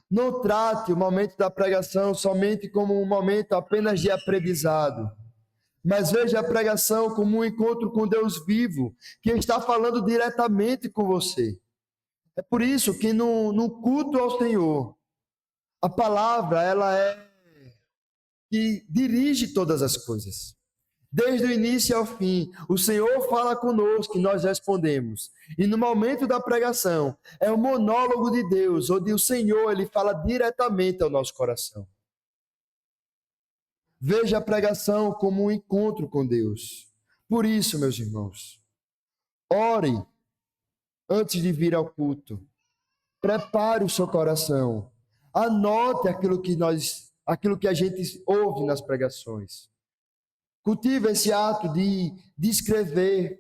Não trate o momento da pregação somente como um momento apenas de aprendizado, mas veja a pregação como um encontro com Deus vivo, que está falando diretamente com você. É por isso que no culto ao Senhor, a palavra ela é que dirige todas as coisas. Desde o início ao fim, o Senhor fala conosco e nós respondemos. E no momento da pregação, é o monólogo de Deus, onde o Senhor ele fala diretamente ao nosso coração. Veja a pregação como um encontro com Deus. Por isso, meus irmãos, ore antes de vir ao culto. Prepare o seu coração. Anote aquilo que a gente ouve nas pregações. Cultive esse ato de escrever,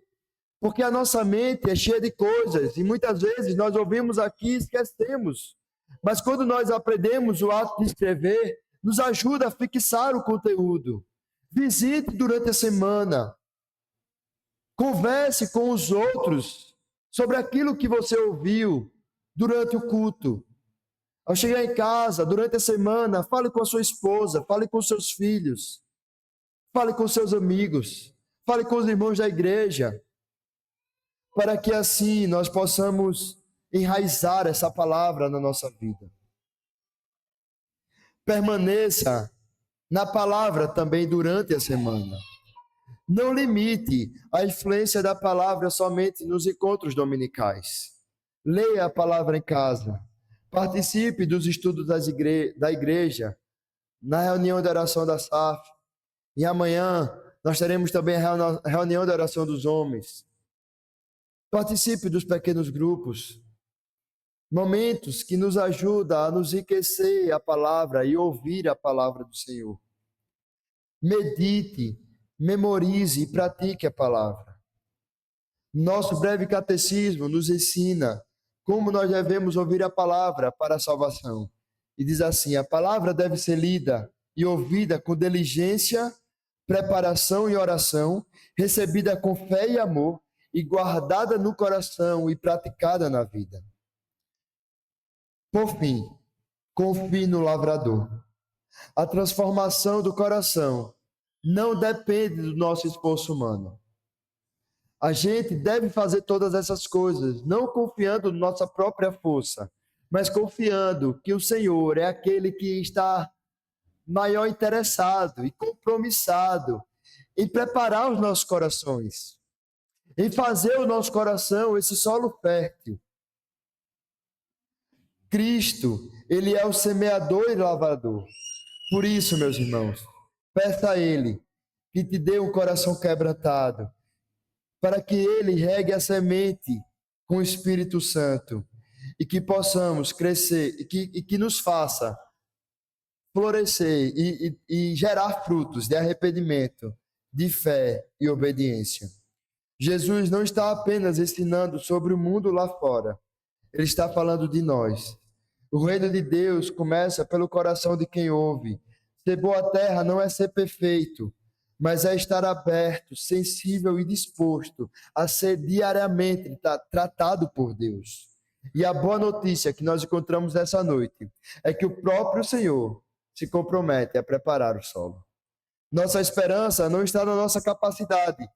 porque a nossa mente é cheia de coisas e muitas vezes nós ouvimos aqui e esquecemos. Mas quando nós aprendemos o ato de escrever, nos ajuda a fixar o conteúdo. Visite durante a semana. Converse com os outros sobre aquilo que você ouviu durante o culto. Ao chegar em casa, durante a semana, fale com a sua esposa, fale com seus filhos. Fale com seus amigos, fale com os irmãos da igreja, para que assim nós possamos enraizar essa palavra na nossa vida. Permaneça na palavra também durante a semana. Não limite a influência da palavra somente nos encontros dominicais. Leia a palavra em casa. Participe dos estudos da igreja, na reunião de oração da SAF. E amanhã nós teremos também a reunião de oração dos homens. Participe dos pequenos grupos. Momentos que nos ajudam a nos enriquecer a palavra e ouvir a palavra do Senhor. Medite, memorize e pratique a palavra. Nosso breve catecismo nos ensina como nós devemos ouvir a palavra para a salvação. E diz assim: a palavra deve ser lida e ouvida com diligência, preparação e oração, recebida com fé e amor, e guardada no coração e praticada na vida. Por fim, confie no lavrador. A transformação do coração não depende do nosso esforço humano. A gente deve fazer todas essas coisas, não confiando na nossa própria força, mas confiando que o Senhor é aquele que está maior interessado e compromissado em preparar os nossos corações, em fazer o nosso coração esse solo fértil. Cristo, ele é o semeador e lavrador. Por isso, meus irmãos, peça a ele que te dê um coração quebrantado, para que ele regue a semente com o Espírito Santo e que possamos crescer e que nos faça florescer e gerar frutos de arrependimento, de fé e obediência. Jesus não está apenas ensinando sobre o mundo lá fora, ele está falando de nós. O reino de Deus começa pelo coração de quem ouve. Ser boa terra não é ser perfeito, mas é estar aberto, sensível e disposto a ser diariamente tratado por Deus. E a boa notícia que nós encontramos nessa noite é que o próprio Senhor se compromete a preparar o solo. Nossa esperança não está na nossa capacidade,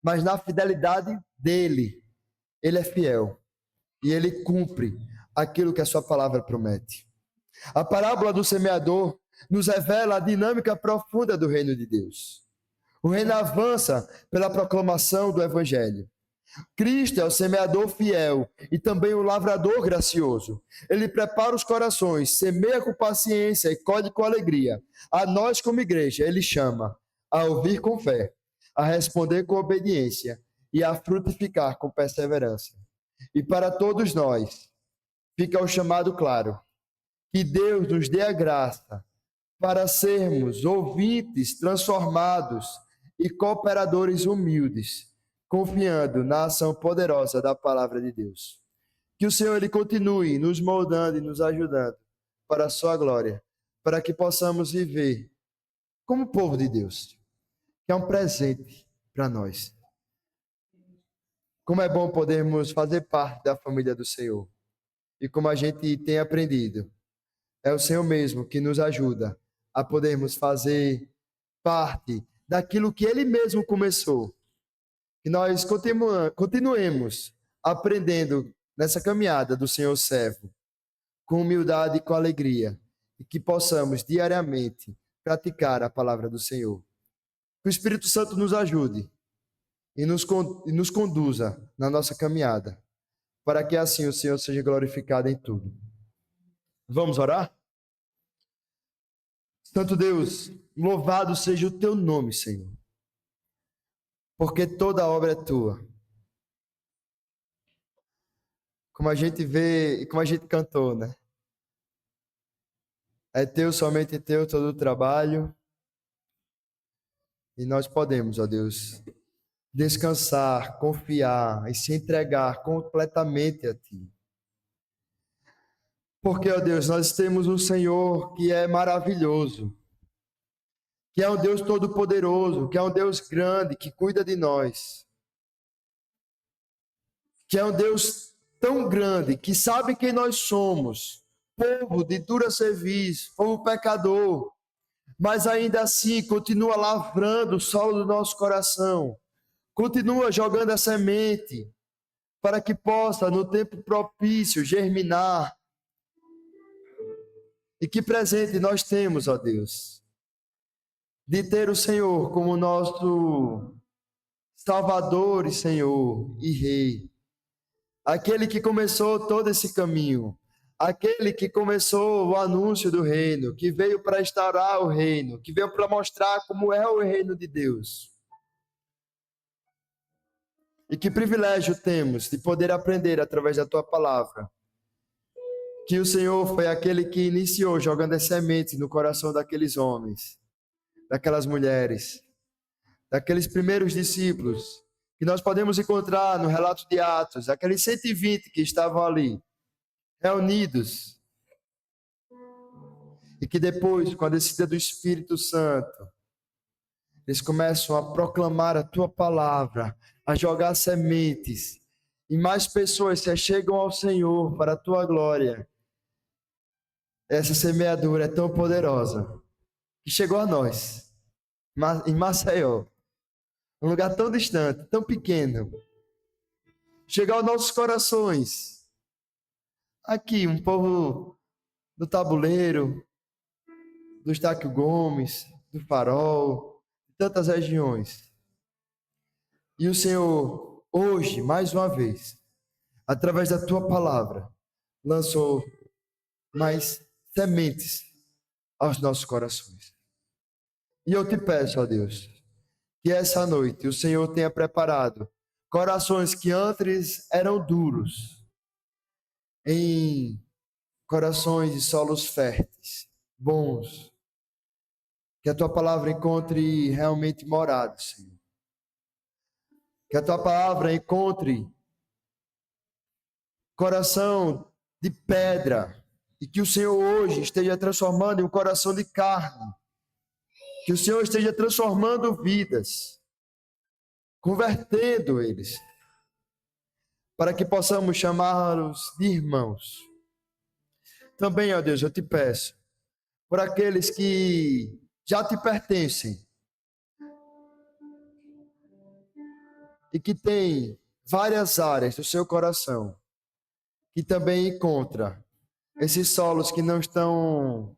mas na fidelidade dele. Ele é fiel e ele cumpre aquilo que a sua palavra promete. A parábola do semeador nos revela a dinâmica profunda do reino de Deus. O reino avança pela proclamação do evangelho. Cristo é o semeador fiel e também o lavrador gracioso. Ele prepara os corações, semeia com paciência e colhe com alegria. A nós, como igreja, ele chama a ouvir com fé, a responder com obediência e a frutificar com perseverança. E para todos nós, fica o chamado claro, que Deus nos dê a graça para sermos ouvintes transformados e cooperadores humildes, confiando na ação poderosa da palavra de Deus. Que o Senhor ele continue nos moldando e nos ajudando para a sua glória, para que possamos viver como povo de Deus, que é um presente para nós. Como é bom podermos fazer parte da família do Senhor. E como a gente tem aprendido, é o Senhor mesmo que nos ajuda a podermos fazer parte daquilo que Ele mesmo começou. Que nós continuemos aprendendo nessa caminhada do Senhor servo, com humildade e com alegria, e que possamos diariamente praticar a palavra do Senhor. Que o Espírito Santo nos ajude e nos conduza na nossa caminhada, para que assim o Senhor seja glorificado em tudo. Vamos orar? Santo Deus, louvado seja o teu nome, Senhor, porque toda a obra é tua. Como a gente vê e como a gente cantou, né? É teu, somente teu, todo o trabalho. E nós podemos, ó Deus, descansar, confiar e se entregar completamente a Ti. Porque, ó Deus, nós temos um Senhor que é maravilhoso, que é um Deus todo-poderoso, que é um Deus grande, que cuida de nós, que é um Deus tão grande, que sabe quem nós somos, povo de dura serviço, povo pecador, mas ainda assim continua lavrando o solo do nosso coração, continua jogando a semente, para que possa, no tempo propício, germinar. E que presente nós temos, ó Deus, de ter o Senhor como nosso Salvador e Senhor e Rei. Aquele que começou todo esse caminho, aquele que começou o anúncio do reino, que veio para instaurar o reino, que veio para mostrar como é o reino de Deus. E que privilégio temos de poder aprender através da tua palavra, que o Senhor foi aquele que iniciou jogando as sementes no coração daqueles homens, daquelas mulheres, daqueles primeiros discípulos, que nós podemos encontrar no relato de Atos, aqueles 120 que estavam ali, reunidos, e que depois, com a descida do Espírito Santo, eles começam a proclamar a tua palavra, a jogar sementes, e mais pessoas se achegam ao Senhor para a tua glória. Essa semeadura é tão poderosa que chegou a nós, em Maceió, um lugar tão distante, tão pequeno, chegou aos nossos corações. Aqui, um povo do Tabuleiro, do Estáquio Gomes, do Farol, de tantas regiões. E o Senhor, hoje, mais uma vez, através da tua palavra, lançou mais sementes aos nossos corações. E eu te peço, ó Deus, que essa noite o Senhor tenha preparado corações que antes eram duros, em corações de solos férteis, bons, que a tua palavra encontre realmente morada, Senhor. Que a tua palavra encontre coração de pedra, e que o Senhor hoje esteja transformando em um coração de carne, que o Senhor esteja transformando vidas, convertendo eles, para que possamos chamá-los de irmãos. Também, ó Deus, eu te peço, por aqueles que já te pertencem e que têm várias áreas do seu coração, que também encontra esses solos que não estão,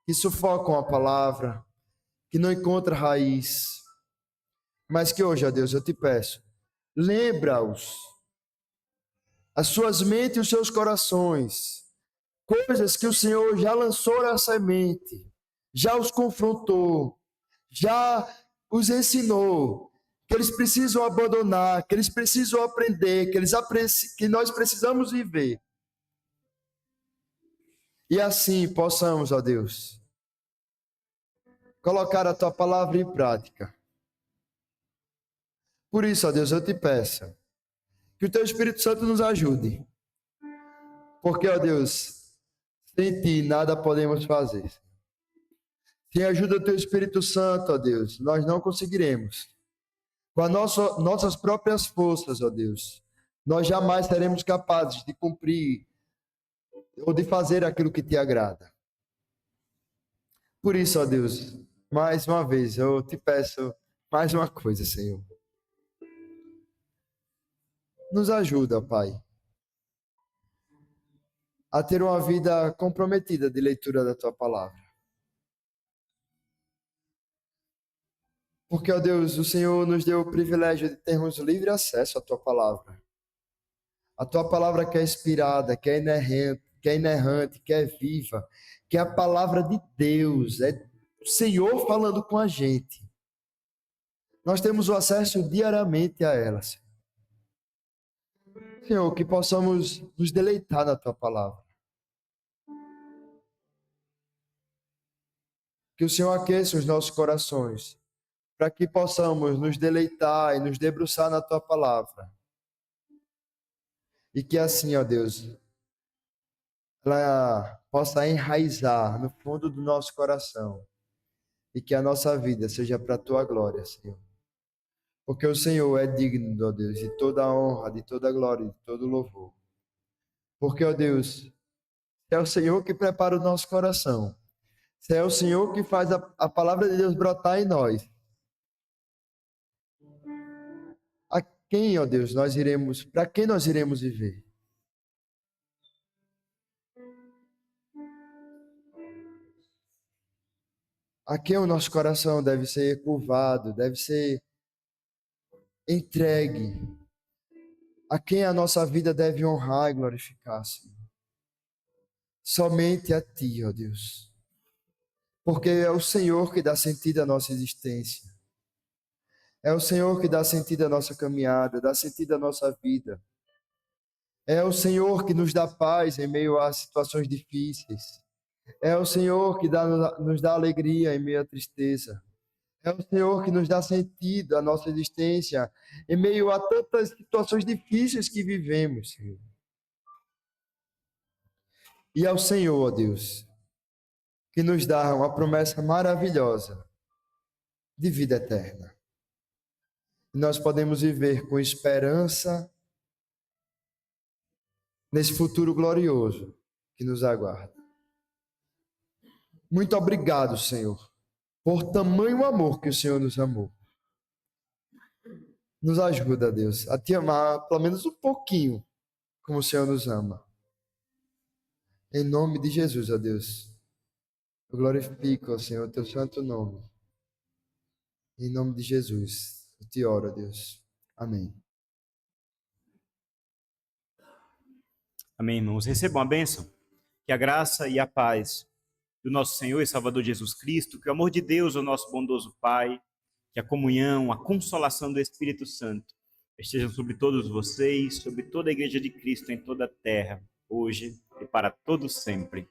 que sufocam a palavra, que não encontra raiz, mas que hoje, ó Deus, eu te peço, lembra-os, as suas mentes e os seus corações, coisas que o Senhor já lançou na semente, já os confrontou, já os ensinou, que eles precisam abandonar, que eles precisam aprender, que nós precisamos viver. E assim possamos, ó Deus, colocar a tua palavra em prática. Por isso, ó Deus, eu te peço que o teu Espírito Santo nos ajude. Porque, ó Deus, sem ti nada podemos fazer. Sem a ajuda do teu Espírito Santo, ó Deus, nós não conseguiremos. Com as nossas próprias forças, ó Deus, nós jamais seremos capazes de cumprir ou de fazer aquilo que te agrada. Por isso, ó Deus, mais uma vez, eu te peço mais uma coisa, Senhor. Nos ajuda, Pai, a ter uma vida comprometida de leitura da tua palavra. Porque, ó Deus, o Senhor nos deu o privilégio de termos livre acesso à tua palavra. A tua palavra que é inspirada, que é inerrante, que é viva, que é a palavra de Deus, é o Senhor falando com a gente. Nós temos o acesso diariamente a ela, Senhor. Senhor, que possamos nos deleitar na tua palavra. Que o Senhor aqueça os nossos corações, para que possamos nos deleitar e nos debruçar na tua palavra. E que assim, ó Deus, ela possa enraizar no fundo do nosso coração. E que a nossa vida seja para a tua glória, Senhor. Porque o Senhor é digno, ó Deus, de toda a honra, de toda a glória, de todo o louvor. Porque, ó Deus, é o Senhor que prepara o nosso coração. Se é o Senhor que faz a palavra de Deus brotar em nós. A quem, ó Deus, nós iremos, para quem nós iremos viver? A quem o nosso coração deve ser curvado, deve ser entregue? A quem a nossa vida deve honrar e glorificar, Senhor? Somente a Ti, ó Deus. Porque é o Senhor que dá sentido à nossa existência. É o Senhor que dá sentido à nossa caminhada, dá sentido à nossa vida. É o Senhor que nos dá paz em meio a situações difíceis. É o Senhor que nos dá alegria em meio à tristeza. É o Senhor que nos dá sentido à nossa existência em meio a tantas situações difíceis que vivemos, Senhor. E é o Senhor, ó Deus, que nos dá uma promessa maravilhosa de vida eterna. E nós podemos viver com esperança nesse futuro glorioso que nos aguarda. Muito obrigado, Senhor, por tamanho amor que o Senhor nos amou. Nos ajuda, Deus, a te amar pelo menos um pouquinho como o Senhor nos ama. Em nome de Jesus, ó Deus, eu glorifico, ó Senhor, o teu santo nome. Em nome de Jesus, eu te oro, ó Deus. Amém. Amém, irmãos. Recebam a bênção. Que a graça e a paz do nosso Senhor e Salvador Jesus Cristo, que o amor de Deus, o nosso bondoso Pai, que a comunhão, a consolação do Espírito Santo estejam sobre todos vocês, sobre toda a Igreja de Cristo em toda a terra, hoje e para todos sempre.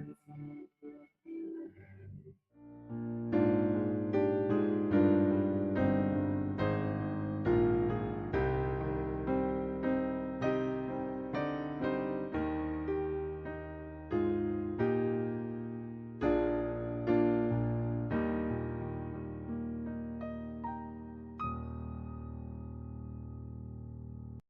Amém.